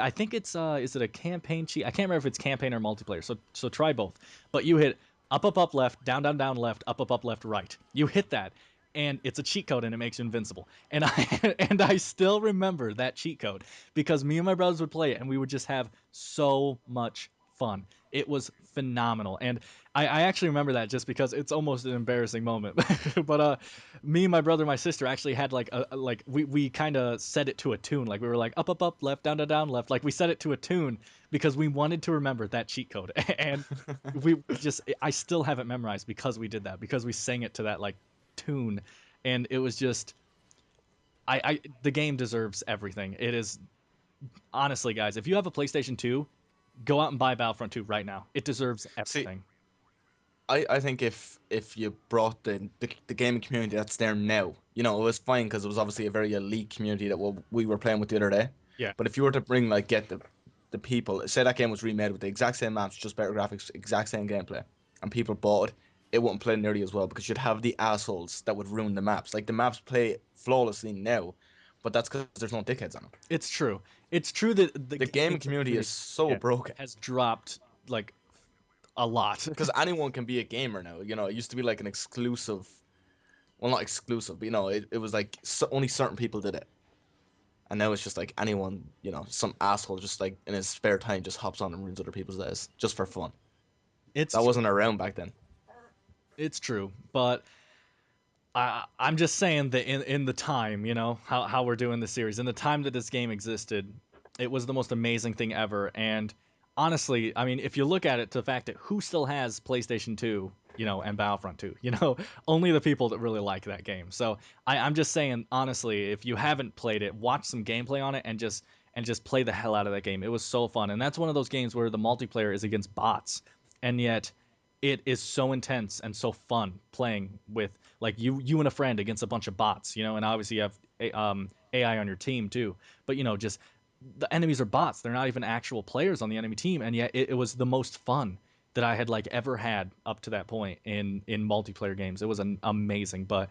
I think it's is it a campaign cheat? I can't remember if it's campaign or multiplayer. So try both. But you hit up left, down left, up left right. You hit that, and it's a cheat code, and it makes you invincible. And I and I still remember that cheat code because me and my brothers would play it, and we would just have so much fun. It was phenomenal, and I actually remember that just because it's almost an embarrassing moment. But me, my brother, my sister actually had like like we kind of set it to a tune. Like we were like up, left, down, left. Like we set it to a tune because we wanted to remember that cheat code, and we just I still have it memorized because we did that because we sang it to that like tune, and it was just I the game deserves everything. It is honestly, guys, if you have a PlayStation 2, go out and buy Battlefront 2 right now. It deserves See, everything. I think if you brought the gaming community that's there now, it was fine because it was obviously a very elite community that we were playing with the other day. Yeah. But if you were to bring like get the people, say that game was remade with the exact same maps, just better graphics, exact same gameplay, and people bought it, it wouldn't play nearly as well because you'd have the assholes that would ruin the maps. Like the maps play flawlessly now, but that's because there's no dickheads on them. It's true. It's true that the The gaming gaming community is community, so yeah, broken. has dropped like a lot. Because anyone can be a gamer now. It used to be like an exclusive. Well, not exclusive, but it was like only certain people did it, and now it's just like anyone, some asshole just like in his spare time just hops on and ruins other people's lives just for fun. It's That true. wasn't around back then. It's true. But I'm just saying that in the time, how we're doing this series, in the time that this game existed, it was the most amazing thing ever. And honestly, I mean, if you look at it to the fact that who still has PlayStation 2, and Battlefront 2, only the people that really like that game. So I'm just saying, honestly, if you haven't played it, watch some gameplay on it, and and just play the hell out of that game. It was so fun. And that's one of those games where the multiplayer is against bots, and yet it is so intense and so fun playing with like you and a friend against a bunch of bots, and obviously you have AI on your team too. But just the enemies are bots. They're not even actual players on the enemy team, and yet it was the most fun that I had like ever had up to that point in multiplayer games. It was amazing. But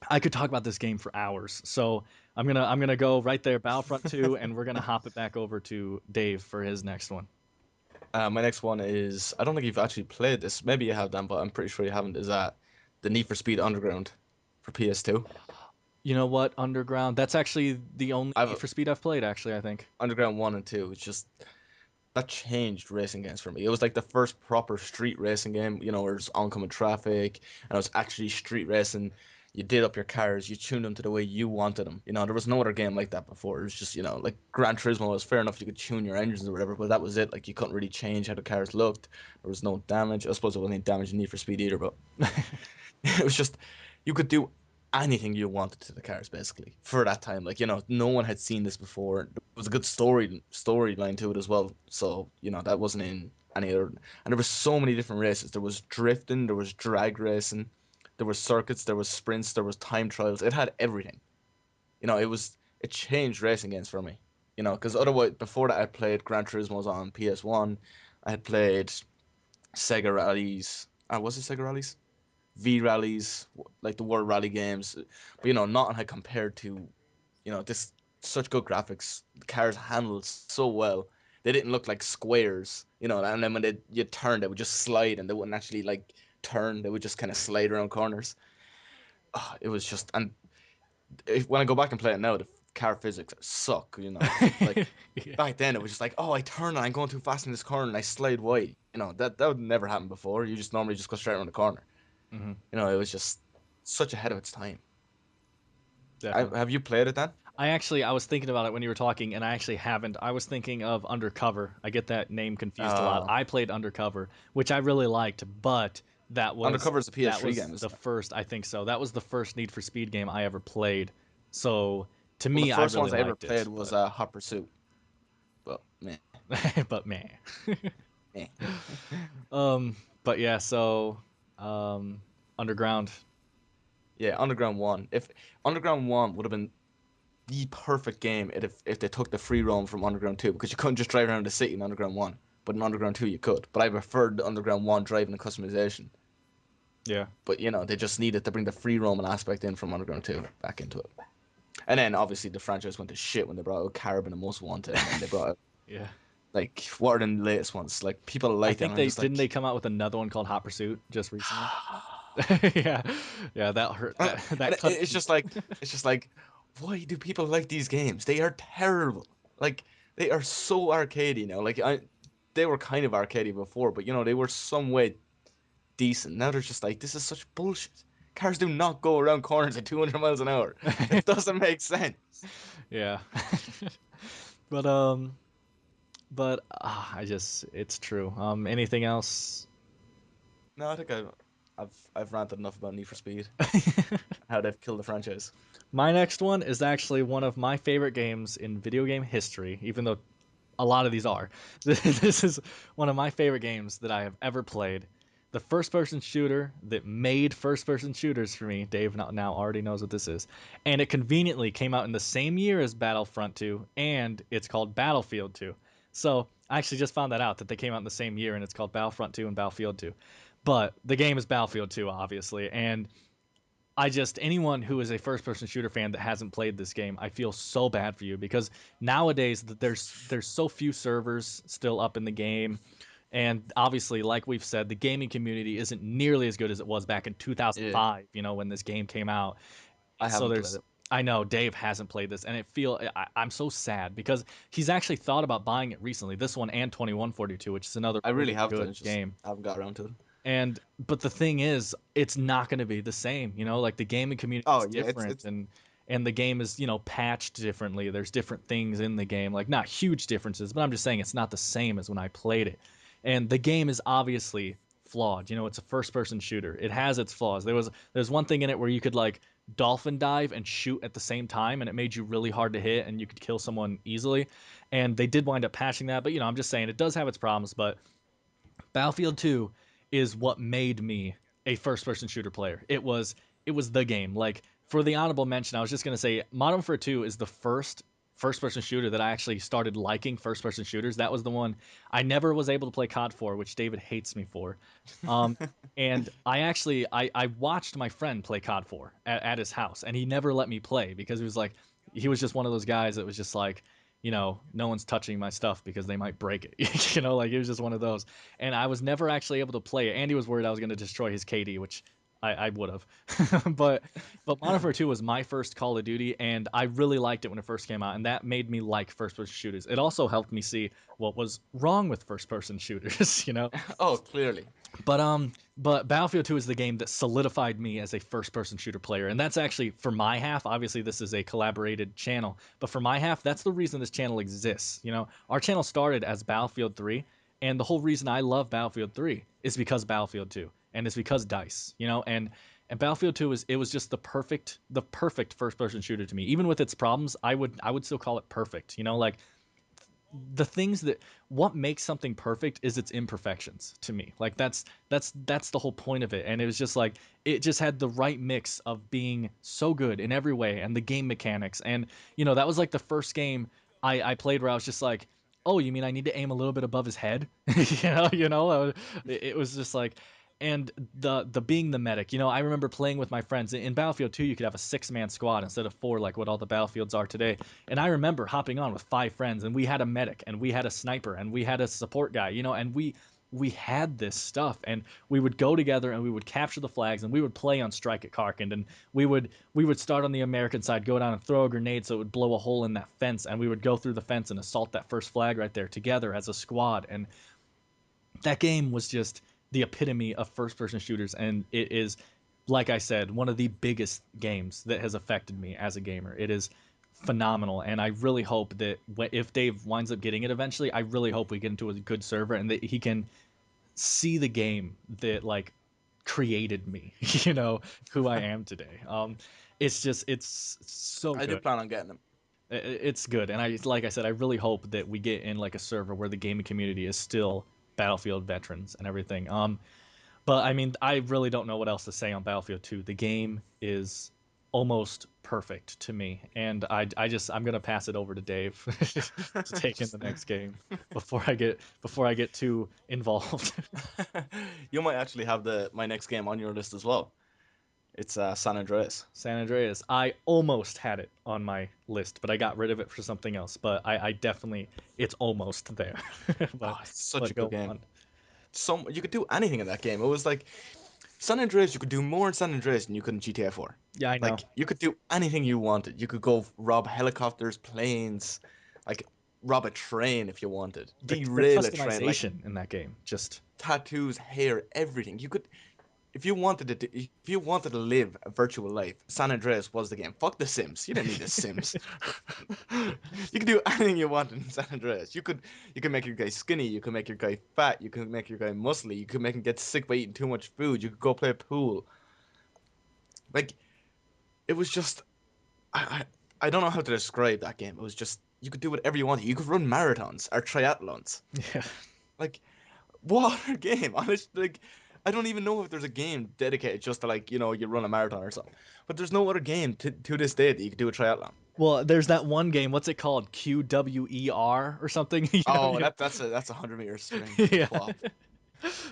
I could talk about this game for hours. So I'm gonna go right there, Battlefront 2, and we're gonna hop it back over to Dave for his next one. My next one is I don't think you've actually played this. Maybe you have, Dan, but I'm pretty sure you haven't. Is that the Need for Speed Underground for PS2? You know what? Underground. That's actually the only I've Need for Speed I've played. Actually, I think. Underground 1 and 2. It's just that changed racing games for me. It was like the first proper street racing game, where it's oncoming traffic and it was actually street racing. You did up your cars, you tuned them to the way you wanted them. There was no other game like that before. It was just, like Gran Turismo was fair enough, you could tune your engines or whatever, but that was it. Like you couldn't really change how the cars looked. There was no damage. I suppose there wasn't any damage in Need for Speed either, but it was just you could do anything you wanted to the cars basically for that time. Like no one had seen this before. There was a good storyline to it as well. So that wasn't in any other. And there was so many different races. There was drifting, there was drag racing, there was circuits, there was sprints, there was time trials. It had everything. It changed racing games for me. Because otherwise before that I played Gran Turismo's on PS1. I had played Sega Rallies. Was it Sega Rallies? V rallies, like the World Rally games, but not had compared to, this such good graphics. The cars handled so well. They didn't look like squares, and then when you turned, they would just slide, and they wouldn't actually like turn. They would just kind of slide around corners. It was just, and when I go back and play it now, the car physics suck. Like Yeah. back then it was just like, oh, I turn and I'm going too fast in this corner and I slide wide. That would never happen before. You just normally just go straight around the corner. Hmm. It was just such ahead of its time. Definitely. Have you played it then? I was thinking about it when you were talking, and I actually haven't. I was thinking of Undercover. I get that name confused a lot. Uh, I played Undercover, which I really liked, but that was Undercover is a that PS3 was game, the isn't it? first. I think so. That was the first Need for Speed game I ever played. So to Well, the me, I first really ones I ever liked played it, was but Hot Pursuit, but meh, but man. meh. But yeah. So um, Underground. Yeah, Underground One. If Underground One would have been the perfect game if they took the free roam from Underground Two, because you couldn't just drive around the city in Underground One, but in Underground Two you could. But I preferred the Underground One driving and customization. Yeah. But they just needed to bring the free roaming aspect in from Underground Two back into it. And then obviously the franchise went to shit when they brought out Carbon and Most Wanted, and then they brought out Yeah. like what are the latest ones? Like people I like them. think I'm they just didn't they like, come out with another one called Hot Pursuit just recently. Yeah, yeah, that hurt. and That cut it it's deep. just like, why do people like these games? They are terrible. Like they are so arcadey now. They were kind of arcadey before, but they were some way decent. Now they're just like, this is such bullshit. Cars do not go around corners at 200 miles an hour. It doesn't make sense. Yeah, but I just it's true. Anything else? No, I think I've ranted enough about Need for Speed, how they've killed the franchise. My next one is actually one of my favorite games in video game history, even though a lot of these are. This is one of my favorite games that I have ever played. The first person shooter that made first person shooters for me. Dave now already knows what this is. And it conveniently came out in the same year as Battlefront 2, and it's called Battlefield 2. So I actually just found that out that they came out in the same year, and it's called Battlefront 2 and Battlefield 2. But the game is Battlefield 2, obviously. And I just anyone who is a first person shooter fan that hasn't played this game, I feel so bad for you because nowadays there's so few servers still up in the game, and obviously, like we've said, the gaming community isn't nearly as good as it was back in Yeah, 2005. When this game came out. I So haven't played there's it. I know Dave hasn't played this, and I'm so sad because he's actually thought about buying it recently. This one and 2142, which is another I really really have to. good It's just game. I haven't got around to it. And but the thing is, it's not going to be the same. Like the gaming community Oh is yeah, it's different, and the game is patched differently. There's different things in the game, like not huge differences, but I'm just saying it's not the same as when I played it. And the game is obviously flawed. It's a first person shooter. It has its flaws. There's one thing in it where you could like dolphin dive and shoot at the same time, and it made you really hard to hit, and you could kill someone easily. And they did wind up patching that, but I'm just saying it does have its problems. But Battlefield 2 is what made me a first person shooter player. It was the game. Like for the honorable mention, I was just going to say Modern Warfare 2 is the first person shooter that I actually started liking first person shooters. That was the one I never was able to play COD for, which David hates me for. Um and I watched my friend play COD 4 at his house, and he never let me play because he was just one of those guys that was just like, no one's touching my stuff because they might break it. Like it was just one of those. And I was never actually able to play it. Andy was worried I was going to destroy his KD, which I would have. but Modern Warfare 2 was my first Call of Duty, and I really liked it when it first came out, and that made me like first person shooters. It also helped me see what was wrong with first person shooters. Oh, clearly. But Battlefield 2 is the game that solidified me as a first person shooter player. And that's actually for my half. Obviously, this is a collaborated channel, but for my half, that's the reason this channel exists. Our channel started as Battlefield 3, and the whole reason I love Battlefield 3 is because Battlefield 2, and it's because Dice. And Battlefield 2 was just the perfect first person shooter to me. Even with its problems, I would still call it perfect. Like the things that what makes something perfect is its imperfections to me. Like that's the whole point of it. And it was just like it just had the right mix of being so good in every way, and the game mechanics. And that was like the first game I played where I was just like, oh, you mean I need to aim a little bit above his head? It was just like, and the being the medic. I remember playing with my friends in Battlefield 2. You could have a 6-man squad instead of 4, like what all the battlefields are today. And I remember hopping on with 5 friends, and we had a medic, and we had a sniper, and we had a support guy. And we had this stuff, and we would go together, and we would capture the flags, and we would play on strike at Karkand, and we would start on the American side, go down and throw a grenade so it would blow a hole in that fence, and we would go through the fence and assault that first flag right there together as a squad. And that game was just the epitome of first person shooters, and it is, like I said, one of the biggest games that has affected me as a gamer. It is phenomenal, and I really hope that if Dave winds up getting it eventually, I really hope we get into a good server and that he can see the game that like created me, who I am today. It's so I do good. plan on getting them. It's good, and like I said, I really hope that we get in like a server where the gaming community is still Battlefield veterans and everything. But I mean, I really don't know what else to say on Battlefield 2. The game is almost perfect to me, and I'm gonna pass it over to Dave to take in the Just next game before I get too involved. you might actually have the my next game on your list as well. It's San Andreas. San Andreas. I almost had it on my list, but I got rid of it for something else. But I definitely, it's almost there. Oh, but it's such a but good go game. on. You could do anything in that game. It was like San Andreas. You could do more in San Andreas than you could in GTA 4. Yeah, I know. Like you could do anything you wanted. You could go rob helicopters, planes, like rob a train if you wanted, The derail a train, like customization in that game, just tattoos, hair, everything. You could, if you wanted to live a virtual life, San Andreas was the game. Fuck the Sims. You didn't need the Sims. You could do anything you wanted in San Andreas. You could make your guy skinny. You could make your guy fat. You could make your guy muscly. You could make him get sick by eating too much food. You could go play pool. Like it was just I don't know how to describe that game. It was just you could do whatever you wanted. You could run marathons or triathlons. yeah. Like what other game? Honestly, like I don't even know if there's a game dedicated just to like you run a marathon or something. But there's no other game to this day that you could do a triathlon. Well, there's that one game. What's it called? QWER or something? Oh, that's a 100 meter sprint. Yeah. Quap. God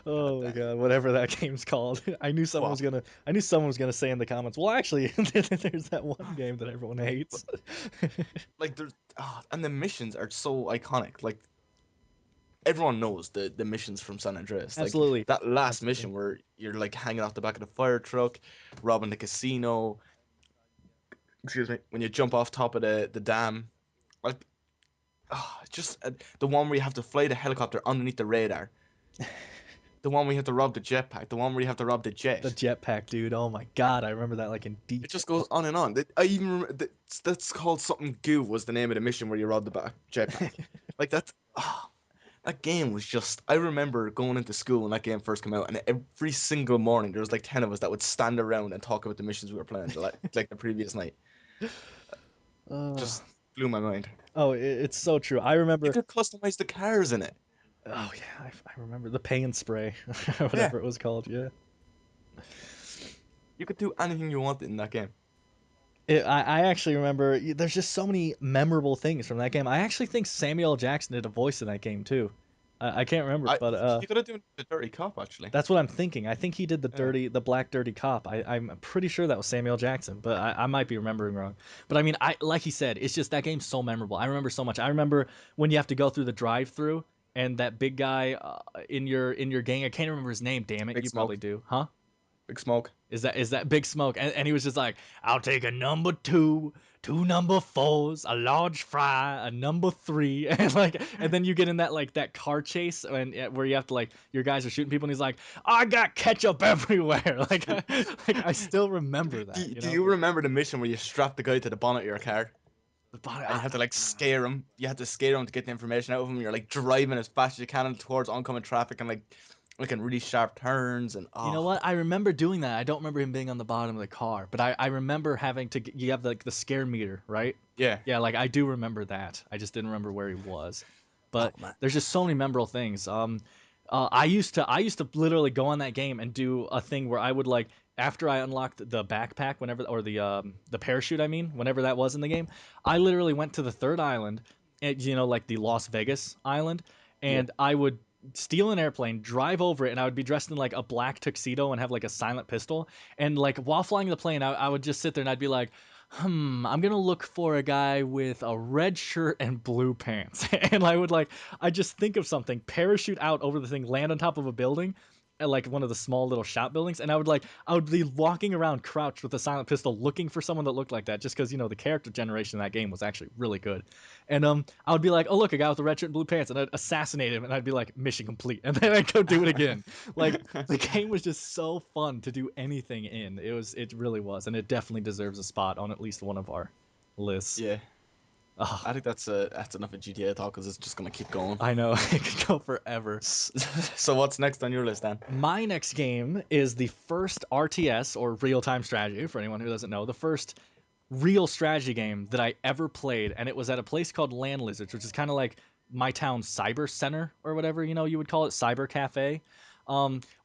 Oh my damn. god, whatever that game's called. I knew someone was Quap. gonna. I knew someone was gonna say in the comments. Well, actually, there's that one game that everyone But hates. like there's and the missions are so iconic. Like everyone knows the missions from San Andreas. Like Absolutely, that last absolutely. mission where you're like hanging off the back of the fire truck, robbing the casino. Excuse me. When you jump off top of the dam, like just the one where you have to fly the helicopter underneath the radar. The one where you have to rob the jetpack. The one where you have to rob the The jet. jetpack, dude. Oh my god, I remember that like in It just detail. goes on and on. I even remember that's called something goo was the name of the mission where you rob the back jetpack. Like that's that game was just. I remember going into school when that game first came out, and every single morning there was like 10 of us that would stand around and talk about the missions we were playing, like the previous night. Uh, Just blew my mind. oh, it's so true. I You remember. could customize the cars in it. Oh yeah, I remember the paint spray, or Yeah, whatever it was called. Yeah. you could do anything you wanted in that game. I actually remember there's just so many memorable things from that game. I actually think Samuel L. Jackson did a voice in that game too. I can't remember, but You could have done the Dirty Cop actually. that's what I'm thinking. I think he did Yeah. the black dirty cop. I'm pretty sure that was Samuel Jackson, but I might be remembering wrong. But I mean, I like he said, it's just that game's so memorable. I remember so much. I remember when you have to go through the drive-through and that big guy in your gang. I can't remember his name. Damn it, Big you probably Smoke. do, huh? Big Smoke. Is that Big Smoke? And he was just like, "I'll take a number two, two number fours, a large fry, a number three," and like, and then you get in that like that car chase and where you have to like your guys are shooting people, and he's like, "I got ketchup everywhere." Like I still remember that, you Do know. you remember the mission where you strap the guy to the bonnet of your car The bottom, and you have to like scare him? You have to scare him to get the information out of him. You're like driving as fast as you can towards oncoming traffic and like making really sharp turns and you know what? I remember doing that. I don't remember him being on the bottom of the car, but I remember having to. You have like the scare meter, right? yeah. Yeah, like I do remember that. I just didn't remember where he was. Oh But man. there's just so many memorable things. I used to literally go on that game and do a thing where I would like after I unlocked the backpack, whenever or the parachute, I mean, whenever that was in the game, I literally went to the third island, and, you know, like the Las Vegas island, Yeah. and I would steal an airplane, drive over it, and I would be dressed in like a black tuxedo and have like a silent pistol. And like while flying the plane, I would just sit there and I'd be like, I'm gonna look for a guy with a red shirt and blue pants. And I just think of something, parachute out over the thing, land on top of a building, at like one of the small little shop buildings, and I would be walking around crouched with a silent pistol looking for someone that looked like that, just because, you know, the character generation in that game was actually really good. And I would be like, oh look, a guy with a red shirt and blue pants, and I'd assassinate him, and I'd be like, mission complete, and then I'd go do it again. Like the game was just so fun to do anything in. It really was, and it definitely deserves a spot on at least one of our lists. Yeah. Oh, I think that's enough of GTA talk because it's just gonna keep going. I know it could go forever. So what's next on your list then? My next game is the first RTS, or real time strategy, for anyone who doesn't know, the first real strategy game that I ever played, and it was at a place called Land Lizards, which is kind of like my town's cyber center or whatever, you know, you would call it, cyber cafe.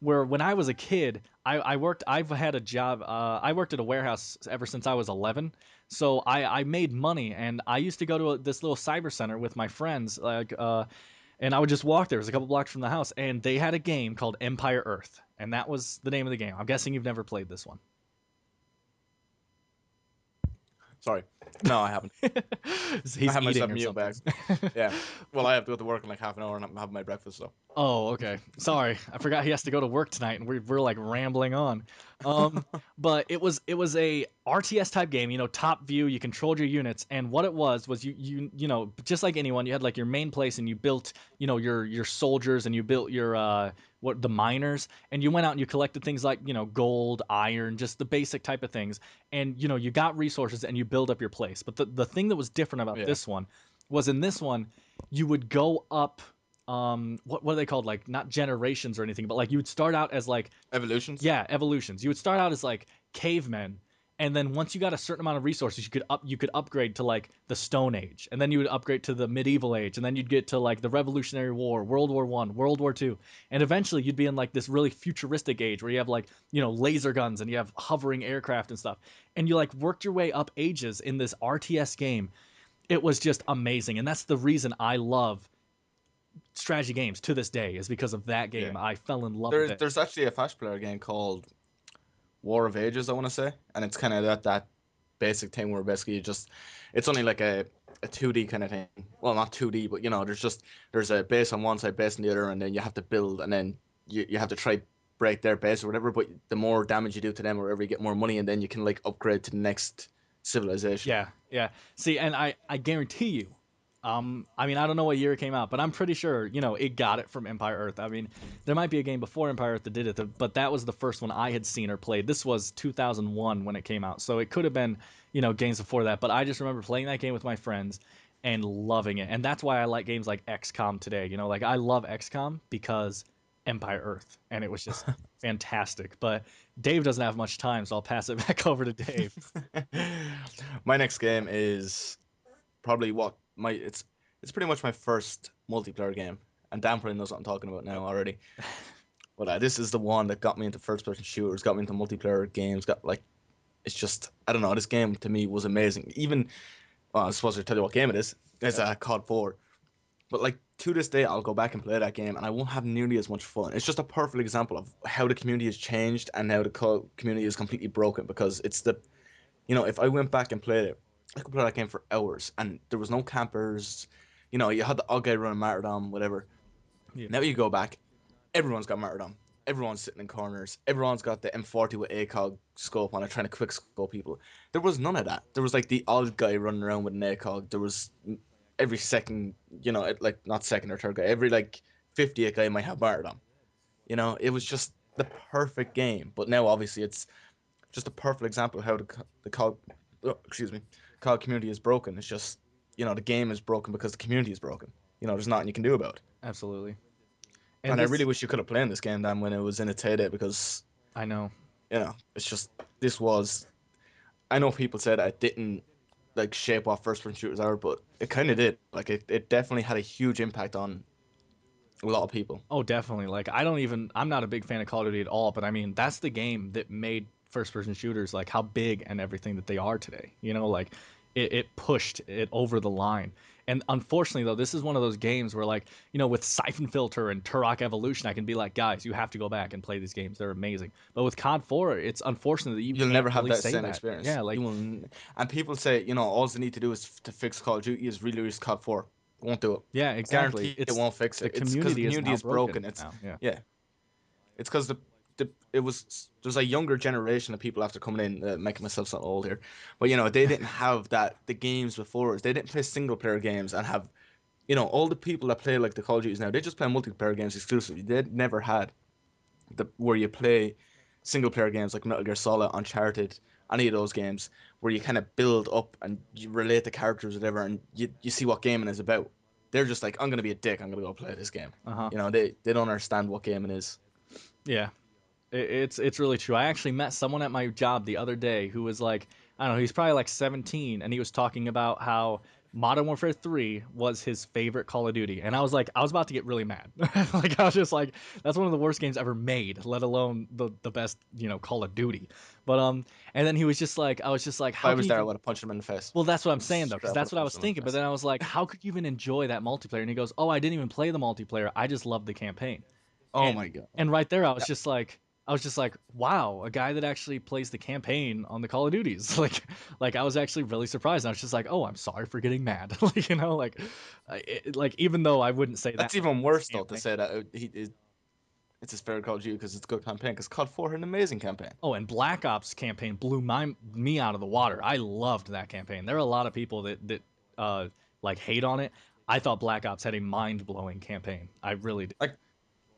Where when I was a kid, I worked. I've had a job. I worked at a warehouse ever since I was 11. So I made money, and I used to go to this little cyber center with my friends, and I would just walk there. It was a couple blocks from the house, and they had a game called Empire Earth, and that was the name of the game. I'm guessing you've never played this one. Sorry. No, I haven't. I He's have eating myself or mute something. back. Yeah. Well, I have to go to work in like half an hour and I'm having my breakfast, so. Oh, okay. Sorry, I forgot he has to go to work tonight, and we're like rambling on. Um, but it was a RTS type game. You know, top view. You controlled your units, and what it was you know, just like anyone, you had like your main place, and you built, you know, your soldiers, and you built your what the miners, and you went out and you collected things like, you know, gold, iron, just the basic type of things, and you know, you got resources and you build up your place. But the thing that was different about Yeah. this one was, in this one you would go up, what are they called, like not generations or anything, but like you would start out as like, Evolutions? yeah, evolutions. You would start out as like cavemen, and then once you got a certain amount of resources, you could upgrade to like the Stone Age, and then you would upgrade to the Medieval Age, and then you'd get to like the Revolutionary War, World War One, World War Two, and eventually you'd be in like this really futuristic age where you have like, you know, laser guns and you have hovering aircraft and stuff, and you like worked your way up ages in this RTS game. It was just amazing, and that's the reason I love strategy games to this day, is because of that Yeah. game. I fell in love with it. There's actually a Flash player game called War of Ages, I want to say, and it's kind of that basic thing where basically you just it's only like a 2D kind of thing. Well, not 2D, but you know, there's a base on one side, base on the other, and then you have to build, and then you have to try break their base or whatever. But the more damage you do to them, or whatever, you get more money, and then you can like upgrade to the next civilization. Yeah, yeah. See, and I guarantee you, I mean, I don't know what year it came out, but I'm pretty sure, you know, it got it from Empire Earth. I mean, there might be a game before Empire Earth that did it, but that was the first one I had seen or played. This was 2001 when it came out, so it could have been, you know, games before that. But I just remember playing that game with my friends, and loving it. And that's why I like games like XCOM today. You know, like I love XCOM because Empire Earth, and it was just fantastic. But Dave doesn't have much time, so I'll pass it back over to Dave. My next game is probably what my it's pretty much my first multiplayer game, and Dan probably knows what I'm talking about now already. But this is the one that got me into first person shooters, got me into multiplayer games, got like it's just I don't know. This game to me was amazing. Even well, I'm supposed to tell you what game it is. It's Yep. COD 4. But like to this day, I'll go back and play that game, and I won't have nearly as much fun. It's just a perfect example of how the community has changed and how the community is completely broken. Because it's the if I went back and played it, I could play that game for hours, and there was no campers. You had the odd guy running martyrdom, whatever. Yeah. Now you go back, everyone's got martyrdom. Everyone's sitting in corners. Everyone's got the M40 with ACOG scope on it, trying to quick scope people. There was none of that. There was like the odd guy running around with an ACOG. There was every second, like not second or third guy. Every like 50th guy might have martyrdom. It was just the perfect game. But now obviously it's just a perfect example of how the COD, excuse me, COD community is broken. It's just the game is broken because the community is broken. There's nothing you can do about it. Absolutely. And And I really this, wish you could have played this game then when it was in its heyday because I know. it's just this was. I know people said it didn't like shape what first person shooters are, but it kind of did. Like it definitely had a huge impact on a lot of people. Oh, definitely. Like I'm not a big fan of Call of Duty at all, but I mean, that's the game that made first person shooters like how big and everything that they are today. You know, like it pushed it over the line. And unfortunately though, this is one of those games where like, with Siphon Filter and Turok Evolution, I can be like, guys, you have to go back and play these games. They're amazing. But with COD 4, it's unfortunate that you You'll can't never have really that say same that. experience. Yeah, like You will, and people say all they need to do is to fix Call of Duty is release COD 4. Won't do it. yeah, exactly. Guarantee it It's won't fix the it. It's because the community is community now is broken. broken now. Yeah. Yeah, it's because it was there's a younger generation of people after coming in, making myself sound old here, but they didn't have the games before us. They didn't play single player games and have all the people that play like the Call of Duties now. They just play multiplayer games exclusively. They never had the where you play single player games like Metal Gear Solid, Uncharted, any of those games where you kind of build up and you relate the characters, or whatever, and you see what gaming is about. They're just like, I'm gonna be a dick. I'm gonna go play this game. Uh-huh. They don't understand what gaming is. Yeah. It's really true. I actually met someone at my job the other day who was like, I don't know, he's probably like 17, and he was talking about how Modern Warfare 3 was his favorite Call of Duty. And I was about to get really mad. Like I was just like, that's one of the worst games ever made, let alone the best, Call of Duty. But and then he was just like, I was just like, If how I can was you there, I even would have punched him in the face. well, that's what I'm saying though, Straight because up would that's have what I punched was him in the thinking. But face. then I was like, how could you even enjoy that multiplayer? And he goes, oh, I didn't even play the multiplayer. I just loved the campaign. Oh And my god. and right there, I was just like, wow, a guy that actually plays the campaign on the Call of Duties. Like I was actually really surprised. I was just like, oh, I'm sorry for getting mad. Like like even though I wouldn't say that That's much even about his worse though to campaign. say that it's his favorite Call of Duty because it's a good campaign. Because COD 4 had an amazing campaign. Oh, and Black Ops campaign blew me out of the water. I loved that campaign. There are a lot of people that uh like hate on it. I thought Black Ops had a mind blowing campaign. I really did. Like,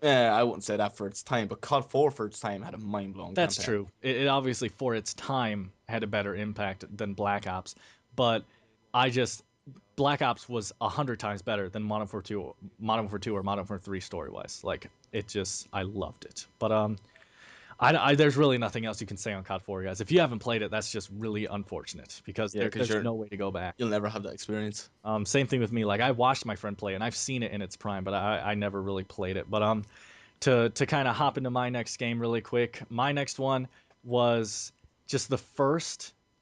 I wouldn't say that for its time, but COD 4 for its time had a mind blowing That's campaign. true. It obviously for its time had a better impact than Black Ops, but I just Black Ops was 100 times better than Modern Warfare 2 or Modern Warfare 3 story wise. Like it just, I loved it. But there's really nothing else you can say on COD 4, guys. If you haven't played it, that's just really unfortunate because Yeah, because there's no way to go back. you'll never have that experience. Same thing with me. Like I watched my friend play, and I've seen it in its prime, but I never really played it. But to kind of hop into my next game really quick, my next one was just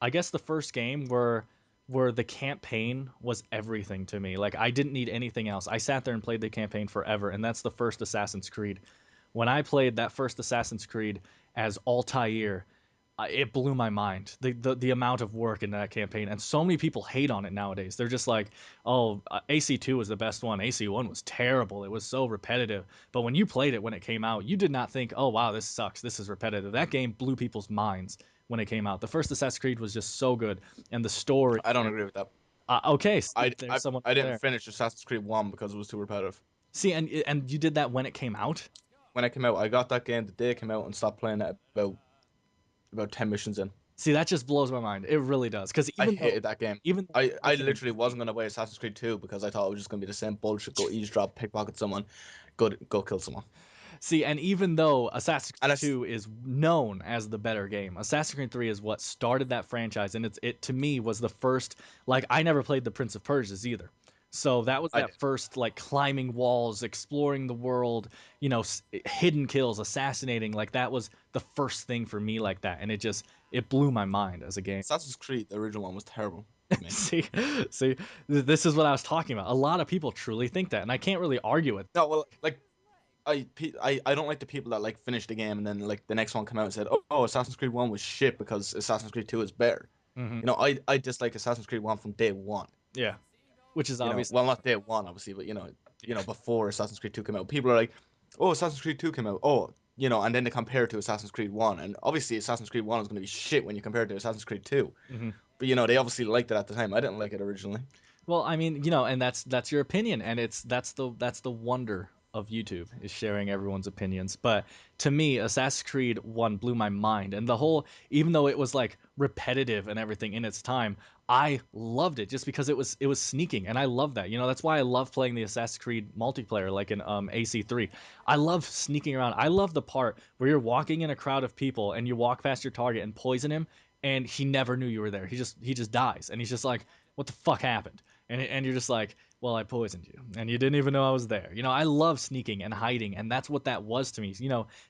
I guess the first game where the campaign was everything to me. Like I didn't need anything else. I sat there and played the campaign forever, and that's the first Assassin's Creed. When I played that first Assassin's Creed as Altair, it blew my mind. The amount of work in that campaign, and so many people hate on it nowadays. They're just like, "Oh, AC2 was the best one. AC1 was terrible. It was so repetitive." But when you played it when it came out, you did not think, "Oh wow, this sucks. This is repetitive." That game blew people's minds when it came out. The first Assassin's Creed was just so good, and the story. I don't And agree with that. okay, see, I, there's I, someone I right didn't there. finish Assassin's Creed 1 because it was too repetitive. See, and you did that when it came out. When I came out, I got that game the day it came out and stopped playing it about 10 missions in. See, that just blows my mind. It really does. Because I hated that game. even though I I can literally wasn't gonna buy Assassin's Creed 2 because I thought it was just gonna be the same bullshit. Go eavesdrop, pickpocket someone, go kill someone. see, and even though Assassin's And Creed it's 2 is known as the better game, Assassin's Creed 3 is what started that franchise, and it to me was the first. Like, I never played the Prince of Persia's either, so that was I that did. first like climbing walls, exploring the world, hidden kills, assassinating. Like that was the first thing for me like that, and it blew my mind as a game. Assassin's Creed, the original one, was terrible to me. see, see, this is what I was talking about. A lot of people truly think that, and I can't really argue it. No, well, like I don't like the people that like finished the game and then like the next one come out and said, oh, Assassin's Creed 1 was shit because Assassin's Creed 2 is better. Hmm. I dislike Assassin's Creed 1 from day one. Yeah, which is obvious. Well, not day one obviously, but before Assassin's Creed 2 came out, people are like, oh, Assassin's Creed 2 came out. Oh, and then they compare it to Assassin's Creed 1, and obviously Assassin's Creed 1 is going to be shit when you compare it to Assassin's Creed 2. Hmm. But they obviously liked it at the time. I didn't like it originally. Well, I mean, and that's your opinion, and that's the wonder of YouTube is sharing everyone's opinions. But to me, Assassin's Creed 1 blew my mind, and the whole, even though it was like repetitive and everything in its time, I loved it just because it was sneaking, and I love that. That's why I love playing the Assassin's Creed multiplayer, like in AC3. I love sneaking around. I love the part where you're walking in a crowd of people and you walk past your target and poison him, and he never knew you were there. He just dies, and he's just like, what the fuck happened? And you're just like, well, I poisoned you, and you didn't even know I was there. I love sneaking and hiding, and that's what that was to me.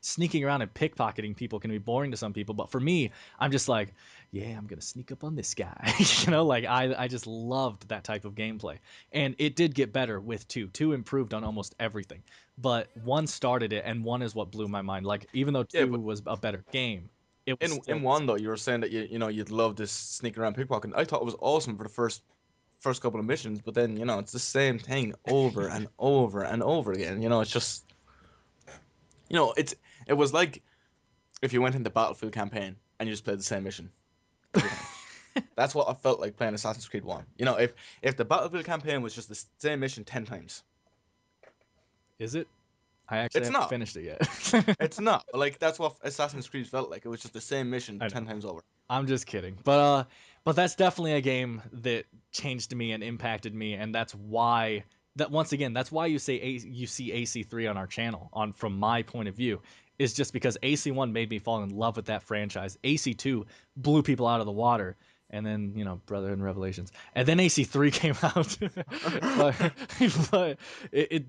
Sneaking around and pickpocketing people can be boring to some people, but for me, I'm just like, yeah, I'm gonna sneak up on this guy. Like I just loved that type of gameplay, and it did get better with two. Two improved on almost everything, but one started it, and one is what blew my mind. Like even though Yeah, two but was a better game, it was in still one though, you were saying that you'd love this sneaking around pickpocketing. I thought it was awesome for the first couple of missions, but then it's the same thing over and over and over again. It's just you know it's it was like if you went into Battlefield campaign and you just played the same mission every time. That's what I felt like playing Assassin's Creed 1. If the Battlefield campaign was just the same mission 10 times. is it? I actually It's haven't not. finished it yet. It's not. But like that's what Assassin's Creed felt like. It was just the same mission I 10 know. times over. I'm just kidding. But that's definitely a game that changed me and impacted me, and that's why that once again, that's why you see AC3 on our channel on from my point of view is just because AC1 made me fall in love with that franchise. AC2 blew people out of the water, and then Brotherhood and Revelations, and then AC3 came out. but but it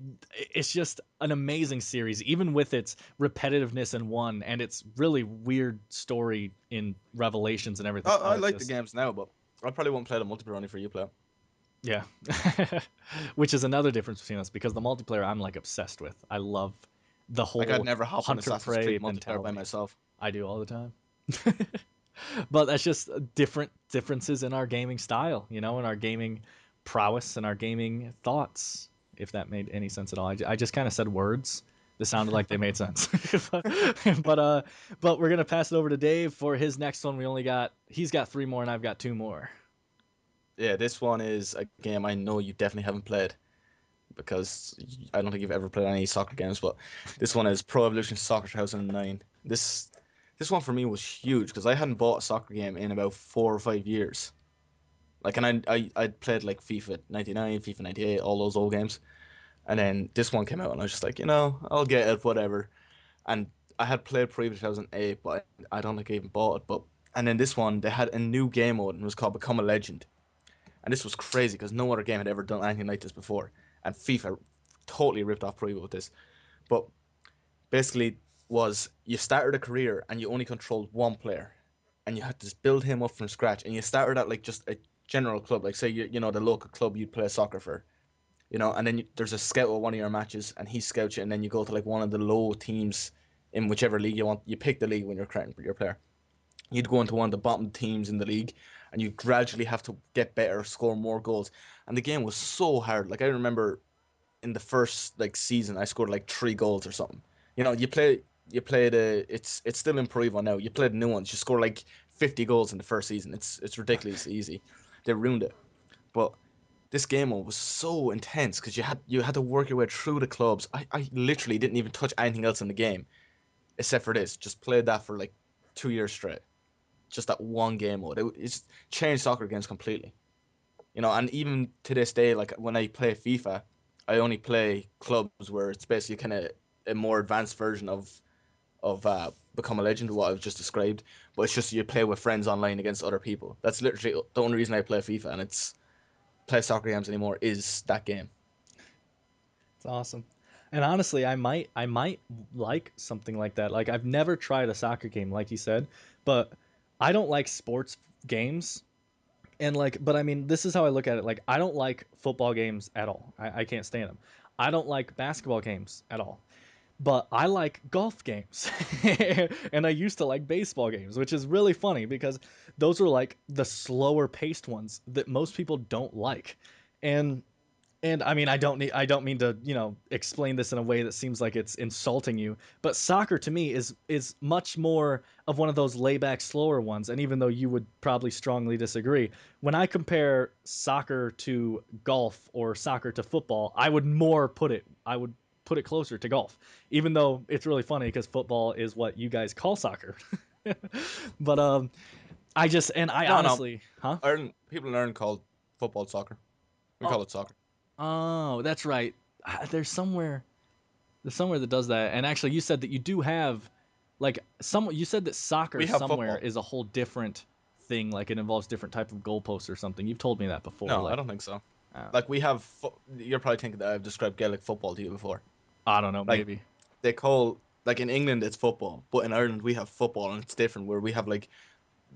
it's just an amazing series, even with its repetitiveness in one and its really weird story in Revelations and everything. I Oh, it's like the just games now, but I probably won't play the multiplayer only for you play. yeah, which is another difference between us because the multiplayer I'm like obsessed with. I love the Like I'd whole never hop on hunter Assassin's prey Creed multiplayer by mentality. myself. I do all the time. But that's just different differences in our gaming style, in our gaming prowess and our gaming thoughts. If that made any sense at all, I just kind of said words that sounded like they made sense. but but uh, but we're gonna pass it over to Dave for his next one. He's got three more and I've got two more. Yeah, this one is a game I know you definitely haven't played because I don't think you've ever played any soccer games, but this one is Pro Evolution Soccer 2009. This one for me was huge because I hadn't bought a soccer game in about 4 or 5 years. Like, and I played like FIFA 99, FIFA 98, all those old games, and then this one came out, and I was just like, I'll get it, whatever. And I had played Pro Evolution 2008, but I don't think I even bought it. But and then this one, they had a new game mode, and it was called Become a Legend. And this was crazy because no other game had ever done anything like this before. And FIFA totally ripped off Pro Evo with this. But basically, was you started a career and you only controlled one player, and you had to build him up from scratch. And you started at like just a general club, like say the local club you'd play soccer for, and then there's a scout at one of your matches, and he scouts you, and then you go to like one of the low teams in whichever league you want. You pick the league when you're creating your player. You'd go into one of the bottom teams in the league, and you gradually have to get better, score more goals. And the game was so hard. Like I remember in the first like season, I scored like 3 goals or something. You play the it's still in Pro Evo now. You play the new ones, you score like 50 goals in the first season. It's ridiculously easy. They ruined it, but this game mode was so intense because you had to work your way through the clubs. I literally didn't even touch anything else in the game except for this. Just played that for like 2 years straight. just that one game mode. It's changed soccer games completely. And even to this day, like when I play FIFA, I only play clubs where it's basically kind of a more advanced version of Become a Legend, what I've just described. But it's just you play with friends online against other people. That's literally the only reason I play FIFA, and it's play soccer games anymore is that game. It's awesome. And honestly, I might like something like that. Like I've never tried a soccer game like you said, but I don't like sports games. And like, but I mean, this is how I look at it. Like, I don't like football games at all. I can't stand them. I don't like basketball games at all. But I like golf games. And I used to like baseball games, which is really funny because those are like the slower paced ones that most people don't like. And I mean, I don't mean to, explain this in a way that seems like it's insulting you, but soccer to me is much more of one of those layback slower ones. And even though you would probably strongly disagree, when I compare soccer to golf or soccer to football, I would put it closer to golf. Even though it's really funny because football is what you guys call soccer. But I No, no, honestly, huh? Ireland people in Ireland call football soccer. We Oh, call it soccer. oh, that's right. There's somewhere that does that. And actually, you said that you do have, like, some. You said that soccer We have somewhere football. is a whole different thing. Like it involves different type of goalposts or something. You've told me that before. No, I Like, don't think so. uh, Like we have, you're probably thinking that I've described Gaelic football to you before. I don't know, Like maybe. they call, like in England it's football, but in Ireland we have football and it's different. Where we have like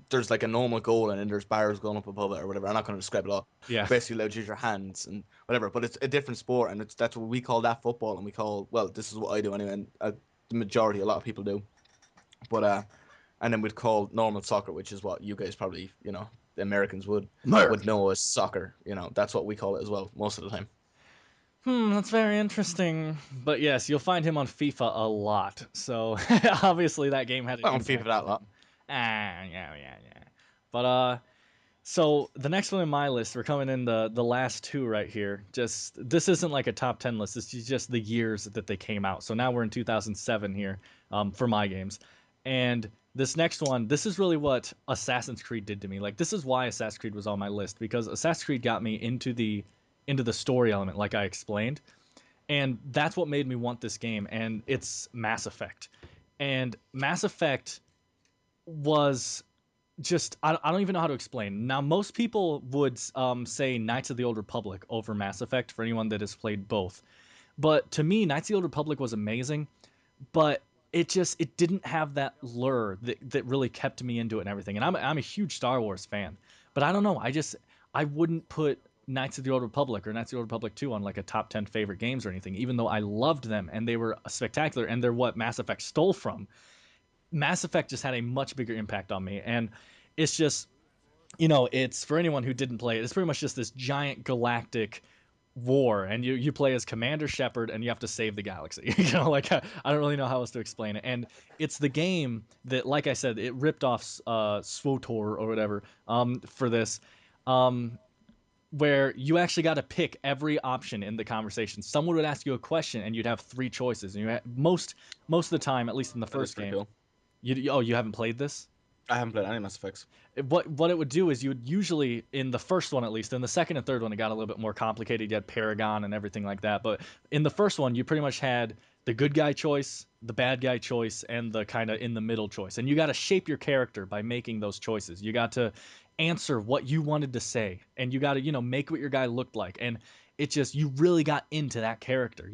there's like a normal goal and then there's bars going up above it or whatever. I'm not going to describe it all. Yeah. You're basically allowed to use your hands and whatever, but it's a different sport and that's what we call that football. And we call, well, this is what I do anyway, and the majority, a lot of people do. But and then we'd call normal soccer, which is what you guys probably, the Americans would American. know as soccer. That's what we call it as well most of the time. That's very interesting. But yes, you'll find him on FIFA a lot. So obviously that game had an I don't FIFA impact on that lot. him. Yeah. But so the next one in my list, we're coming in the last two right here. Just this isn't like a top 10 list. This is just the years that they came out. So now we're in 2007 here, for my games, and this next one, this is really what Assassin's Creed did to me. Like this is why Assassin's Creed was on my list because Assassin's Creed got me into the story element, like I explained, and that's what made me want this game. And it's Mass Effect, and Mass Effect was just I don't even know how to explain. Now, most people would say Knights of the Old Republic over Mass Effect for anyone that has played both. But to me, Knights of the Old Republic was amazing, but it didn't have that lure that really kept me into it and everything. And I'm a huge Star Wars fan, but I don't know. I wouldn't put Knights of the Old Republic or Knights of the Old Republic 2 on like a top 10 favorite games or anything, even though I loved them and they were spectacular and they're what Mass Effect stole from. Mass Effect just had a much bigger impact on me, and it's just it's for anyone who didn't play it. It's pretty much just this giant galactic war, and you play as Commander Shepard, and you have to save the galaxy. Like I don't really know how else to explain it. And it's the game that, like I said, it ripped off SWTOR or whatever for this. Um, where you actually got to pick every option in the conversation. Someone would ask you a question, and you'd have three choices. And most of the time, at least in the That is first pretty game, cool. you haven't played this. I haven't played any Mass Effects. What it would do is you would usually, in the first one at least, in the second and third one it got a little bit more complicated. You had Paragon and everything like that, but in the first one you pretty much had the good guy choice, the bad guy choice, and the kind of in the middle choice. And you got to shape your character by making those choices. You got to answer what you wanted to say, and you got to make what your guy looked like. And it just, you really got into that character.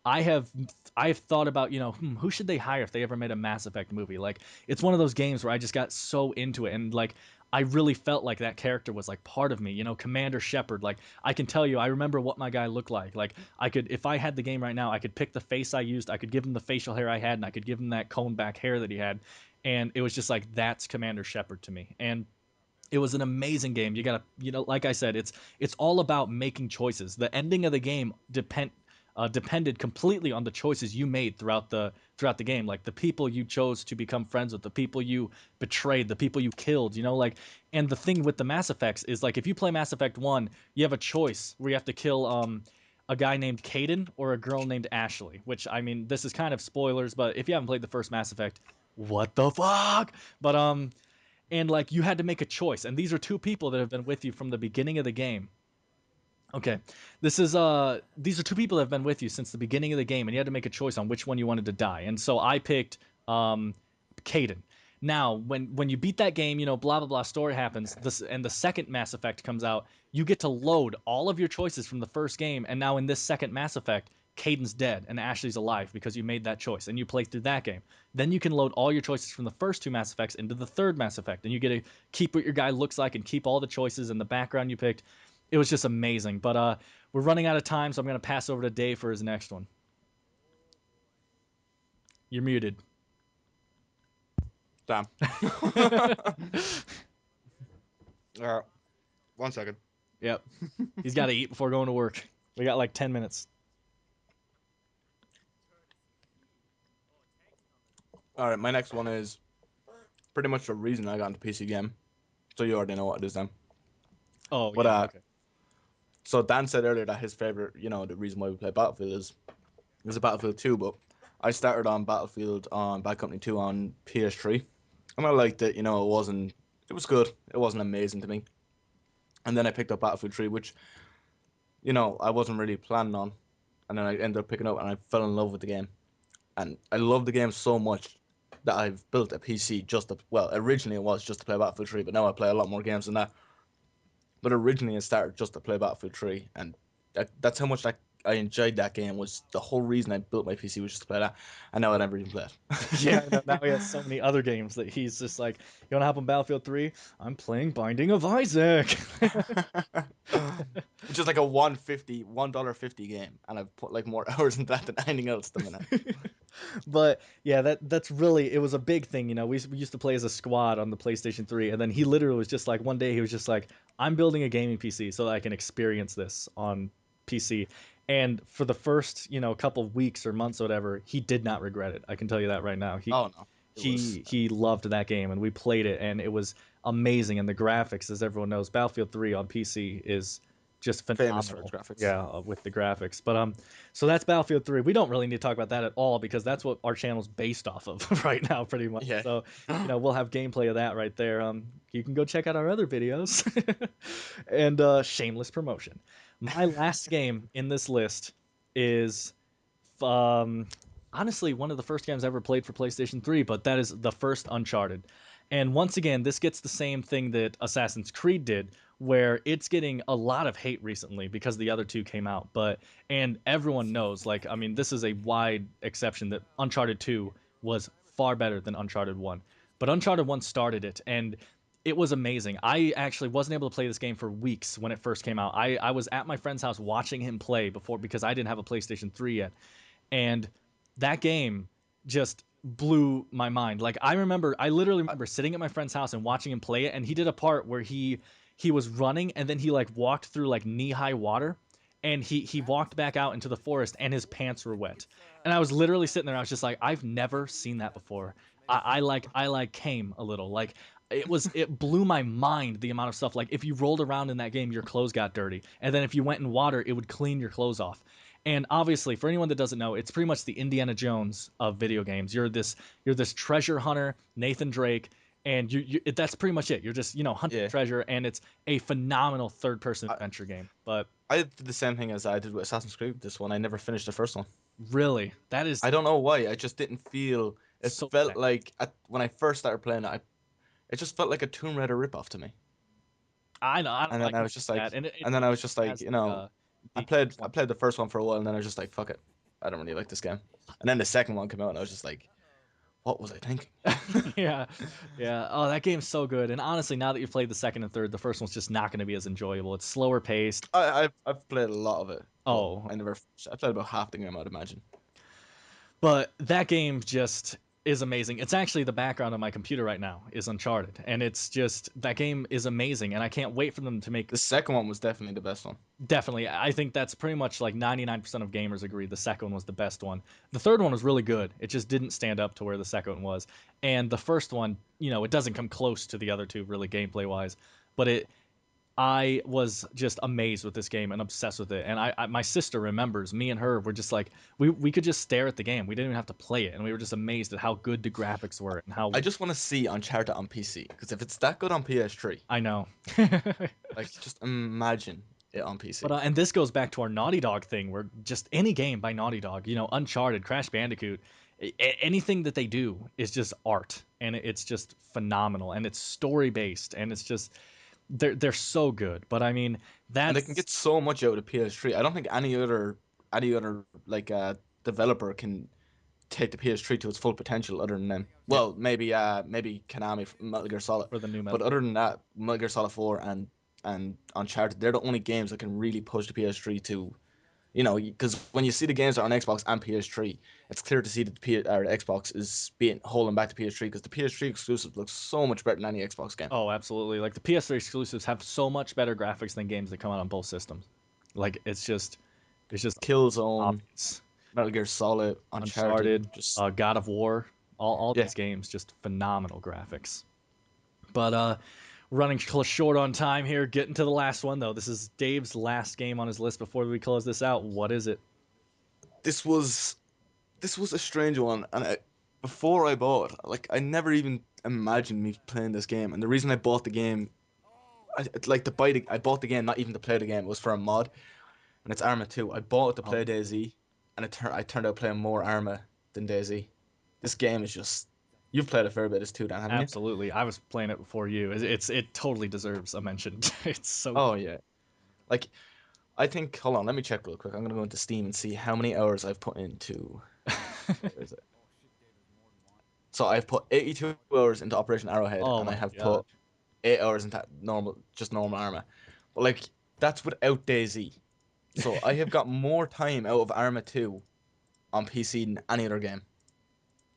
I have I have thought about, who should they hire if they ever made a Mass Effect movie. Like it's one of those games where I just got so into it, and like I really felt like that character was like part of me. Commander Shepard. Like I can tell you, I remember what my guy looked like. Like I could, if I had the game right now, I could pick the face I used. I could give him the facial hair I had, and I could give him that cone back hair that he had, and it was just like that's Commander Shepard to me. And it was an amazing game. You gotta, like I said, it's all about making choices. The ending of the game depended completely on the choices you made throughout the game. Like the people you chose to become friends with, the people you betrayed, the people you killed. Like, and the thing with the Mass Effects is like if you play Mass Effect 1, you have a choice where you have to kill a guy named Caden or a girl named Ashley. Which, I mean, this is kind of spoilers, but if you haven't played the first Mass Effect, what the fuck? But and like you had to make a choice, and these are two people that have been with you from the beginning of the game. Okay. These are two people that have been with you since the beginning of the game, and you had to make a choice on which one you wanted to die. And so I picked Caden. Now, when you beat that game, blah blah blah story happens, this and the second Mass Effect comes out, you get to load all of your choices from the first game, and now in this second Mass Effect, Caden's dead and Ashley's alive because you made that choice and you played through that game. Then you can load all your choices from the first two Mass Effects into the third Mass Effect, and you get to keep what your guy looks like and keep all the choices and the background you picked. It was just amazing. But we're running out of time, so I'm going to pass over to Dave for his next one. You're muted. Damn. uh, 1 second. Yep. He's got to eat before going to work. We got like 10 minutes. All right, my next one is pretty much the reason I got into PC game. So you already know what it is then. Oh, But yeah. Okay. so Dan said earlier that his favorite, the reason why we play Battlefield is a Battlefield 2, but I started on Battlefield on Bad Company 2 on PS3. And I liked it, it was good. It wasn't amazing to me. And then I picked up Battlefield 3, which, I wasn't really planning on. And then I ended up picking up and I fell in love with the game. And I love the game so much that I've built a PC originally it was just to play Battlefield 3, but now I play a lot more games than that. But originally, I started just to play Battlefield 3, and that's how much I enjoyed that game. Was the whole reason I built my PC was just to play that, and now I never even play Yeah, I know. it. Now he has so many other games that he's just like, you want to hop on Battlefield 3? I'm playing Binding of Isaac. Which is like a $1.50 game, and I've put like more hours in that than anything else at the minute. But yeah, that's really it was a big thing. We used to play as a squad on the PlayStation 3, and then he literally was just like one day he was just like, I'm building a gaming PC so that I can experience this on PC. And for the first couple of weeks or months or whatever, he did not regret it. I can tell you that right now. He Oh no, it was he loved that game, and we played it, and it was amazing. And the graphics, as everyone knows, Battlefield 3 on PC is just famous for its phenomenal. graphics. Yeah, with the graphics. But so that's Battlefield 3. We don't really need to talk about that at all because that's what our channel's based off of right now, pretty much. Yeah. So we'll have gameplay of that right there. You can go check out our other videos. And shameless promotion. My last game in this list is um, honestly one of the first games I ever played for PlayStation 3, but that is the first Uncharted. And once again, this gets the same thing that Assassin's Creed did, where it's getting a lot of hate recently because the other two came out. And everyone knows, like, I mean, this is a wide exception that Uncharted 2 was far better than Uncharted 1. But Uncharted 1 started it, and it was amazing. I actually wasn't able to play this game for weeks when it first came out. I was at my friend's house watching him play before because I didn't have a PlayStation 3 yet. And that game just blew my mind. Like I literally remember sitting at my friend's house and watching him play it, and he did a part where he was running and then he like walked through like knee-high water, and he walked back out into the forest and his pants were wet. And I was literally sitting there, I was just like, I've never seen that before. I came a little. Like it blew my mind the amount of stuff. Like if you rolled around in that game, your clothes got dirty. And then if you went in water, it would clean your clothes off. And obviously, for anyone that doesn't know, it's pretty much the Indiana Jones of video games. You're this treasure hunter, Nathan Drake, and that's pretty much it. You're just hunting Yeah. treasure, and it's a phenomenal third person adventure game. But I did the same thing as I did with Assassin's Creed. This one, I never finished the first one. really, that is I don't know why. I just didn't feel. It so felt bad. like when I first started playing it, it just felt like a Tomb Raider ripoff to me. I know, I don't And know. I then I can was get just that, like, and it and then I was just like, has the first I one. played the first one for a while, and then I was just like, fuck it, I don't really like this game. And then the second one came out, and I was just like, what was I thinking? Yeah, yeah. Oh, that game's so good. And honestly, now that you've played the second and third, the first one's just not going to be as enjoyable. It's slower paced. I've played a lot of it, but Oh, I never. I played about half the game, I'd imagine. but that game just is amazing. It's actually the background on my computer right now is Uncharted, and it's just that game is amazing, and I can't wait for them to make. The second one was definitely the best one. Definitely, I think that's pretty much like 99% of gamers agree the second one was the best one. The third one was really good. It just didn't stand up to where the second one was, and the first one, it doesn't come close to the other two really gameplay wise, but I was just amazed with this game and obsessed with it. And my sister remembers me and her were just like we could just stare at the game. We didn't even have to play it, and we were just amazed at how good the graphics were and how I just want to see Uncharted on PC because if it's that good on PS3, I know. like just imagine it on But PC. and this goes back to our Naughty Dog thing, where just any game by Naughty Dog, Uncharted, Crash Bandicoot, anything that they do is just art, and it's just phenomenal, and it's story based, and it's just they're so good. But I mean, And they can that's get so much out of PS3. I don't think any other like developer can take the PS3 to its full potential other than them. yeah, Well, maybe Konami from Metal Gear Solid, for the new but Metal Gear. other than that, Metal Gear Solid 4 and Uncharted, they're the only games that can really push the PS3 to, because when you see the games that are on Xbox and PS3, it's clear to see that the Xbox is being holding back the PS3 because the PS3 exclusive looks so much better than any Xbox game. Oh, absolutely. Like the PS3 exclusives have so much better graphics than games that come out on both systems. Like it's just Killzone, obvious. Metal Gear Solid, Uncharted, Uncharted, just God of War, all yeah. these games just phenomenal graphics. But running short on time here, getting to the last one though. This is Dave's last game on his list before we close this out. What is it? This was this was a strange one, and before I bought, like I never even imagined me playing this game. And the reason I bought the game, I bought the game not even to play the game. It was for a mod, and it's Arma 2. I bought it to Oh, play DayZ, and I turned out playing more Arma than DayZ. This game is just you've played a fair bit as too, Dan, haven't you? absolutely. I was playing it before you. It totally deserves a mention. It's so Oh yeah, like I think. Hold on, let me check real quick. I'm gonna go into Steam and see how many hours I've put into. Where is it? So I've put 82 hours into Operation Arrowhead, Oh and I my have god. put 8 hours into normal Arma. But like that's without DayZ. So I have got more time out of Arma 2 on PC than any other game,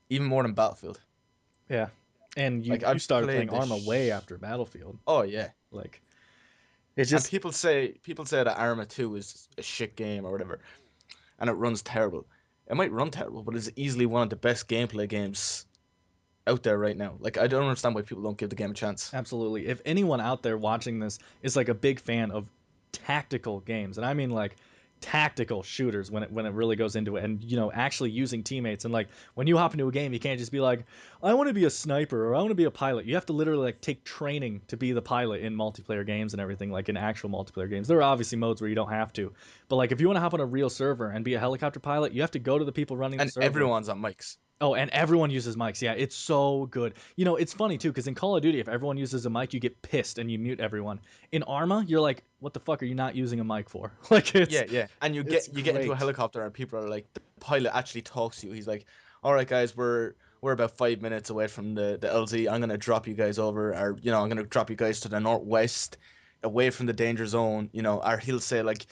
even more than Battlefield. Yeah. And you Like you I've started played playing this. Arma way after Battlefield. Oh yeah, Like it's and just people say that Arma 2 is a shit game or whatever, and it runs terrible. It might run terrible, but it's easily one of the best gameplay games out there right now. Like I don't understand why people don't give the game a chance. absolutely. If anyone out there watching this is like a big fan of tactical games, and I mean like tactical shooters when it really goes into it, and actually using teammates, and like when you hop into a game, you can't just be like, I want to be a sniper or I want to be a pilot. You have to literally like take training to be the pilot in multiplayer games and everything, like in actual multiplayer games. There are obviously modes where you don't have to, but like if you want to hop on a real server and be a helicopter pilot, you have to go to the people running the And server. everyone's on mics. Oh, and everyone uses mics. Yeah, it's so good. It's funny too because in Call of Duty, if everyone uses a mic, you get pissed and you mute everyone. In Arma, you're like, "What the fuck are you not using a mic for?" Like Yeah, yeah. And you it's get into a great. helicopter and people are like the pilot actually talks to you. He's like, "All right, guys, we're about 5 minutes away from the LZ. I'm gonna drop you guys over, or I'm gonna drop you guys to the northwest, away from the danger zone. Or he'll say like,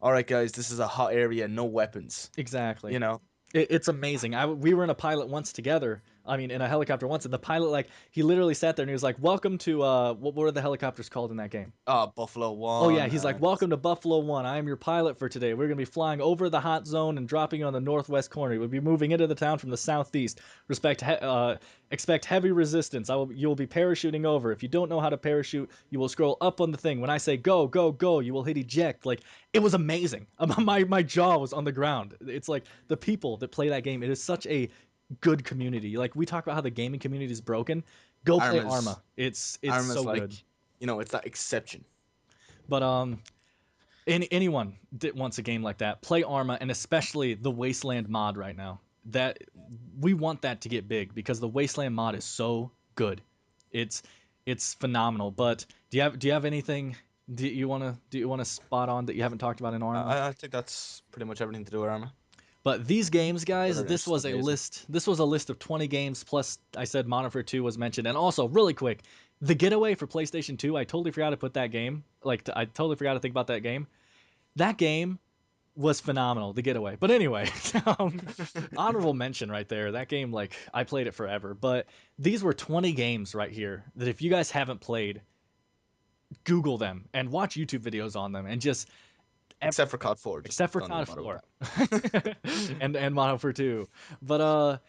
"All right, guys, this is a hot area, no weapons." Exactly. You know? It's amazing. We were in a pilot once together. I mean, in a helicopter once, and the pilot like he literally sat there and he was like, "Welcome to what were the helicopters called in that game?" Buffalo Oh yeah, One he's like, and "Welcome to Buffalo One. I am your pilot for today. We're gonna be flying over the hot zone and dropping you on the northwest corner. We'll be moving into the town from the southeast. Expect heavy resistance. You'll be parachuting over. If you don't know how to parachute, you will scroll up on the thing. When I say go, go, go, you will hit eject." Like it was amazing. My jaw was on the ground. It's like the people that play that game. It is such a good community. Like we talk about how the gaming community is broken. Go play Arma's Arma. It's Arma's so like, good. it's that exception. But anyone that wants a game like that, play Arma, and especially the Wasteland mod right now. That we want that to get big because the Wasteland mod is so good. It's it's phenomenal. But do you have anything do you wanna spot on that you haven't talked about in Arma? I think that's pretty much everything to do with Arma. But these games, guys, Other than this just was a amazing. list. This was a list of 20 games. Plus, I said Modern Warfare 2 was mentioned, and also really quick, the Getaway for PlayStation 2. I totally forgot to put that game. Like, I totally forgot to think about that game. That game was phenomenal, The Getaway. But anyway, um, honorable mention right there. That game, like, I played it forever. But these were 20 games right here that if you guys haven't played, Google them and watch YouTube videos on them and just Except for COD 4, just except for don't even COD bother with 4 that. and Modern Warfare 2. But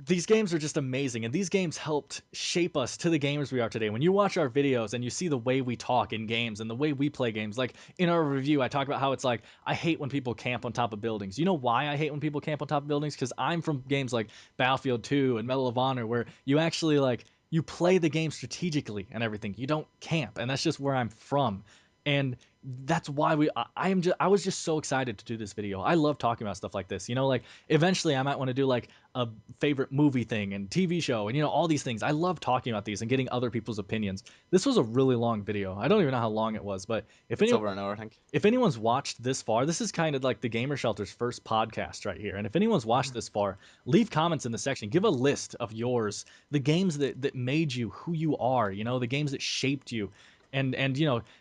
these games are just amazing, and these games helped shape us to the gamers we are today. When you watch our videos and you see the way we talk in games and the way we play games, like in our review, I talk about how it's like, I hate when people camp on top of buildings. You know why I hate when people camp on top of buildings? Because I'm from games like Battlefield 2 and Medal of Honor, where you actually like, you play the game strategically and everything. You don't camp, and that's just where I'm from. And that's why I was just so excited to do this video. I love talking about stuff like this. You know, like eventually I might want to do like a favorite movie thing and TV show and all these things. I love talking about these and getting other people's opinions. This was a really long video. I don't even know how long it was, but It's over an hour, I think. if anyone's watched this far, this is kind of like the Gamer Shelter's first podcast right here. And if anyone's watched this far, leave comments in the section. Give a list of yours, the games that made you who you are, the games that shaped you. And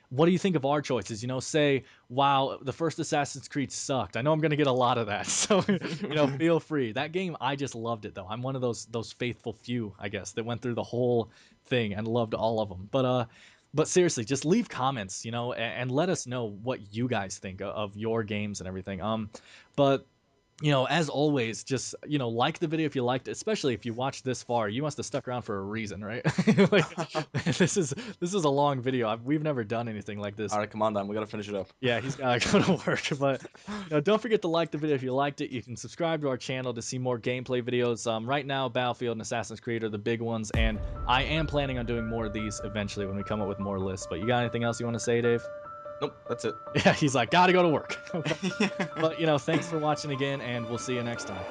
what do you think of our choices? Say, wow, the first Assassin's Creed sucked. I know I'm going to get a lot of that. So, feel free. That game, I just loved it though. I'm one of those faithful few, I guess, that went through the whole thing and loved all of them. But seriously, just leave comments, and let us know what you guys think of your games and everything. But as always, just like the video if you liked it, especially if you watched this far. You must have stuck around for a reason, right? Like, this is a long video. We've never done anything like this. All right, come on, Dan. We gotta finish it up. Yeah, he's got to go to work. But don't forget to like the video if you liked it. You can subscribe to our channel to see more gameplay videos. Right now, Battlefield and Assassin's Creed are the big ones, and I am planning on doing more of these eventually when we come up with more lists. But you got anything else you want to say, Dave? Nope, that's it. Yeah, he's like, gotta go to work. But thanks for watching again, and we'll see you next time.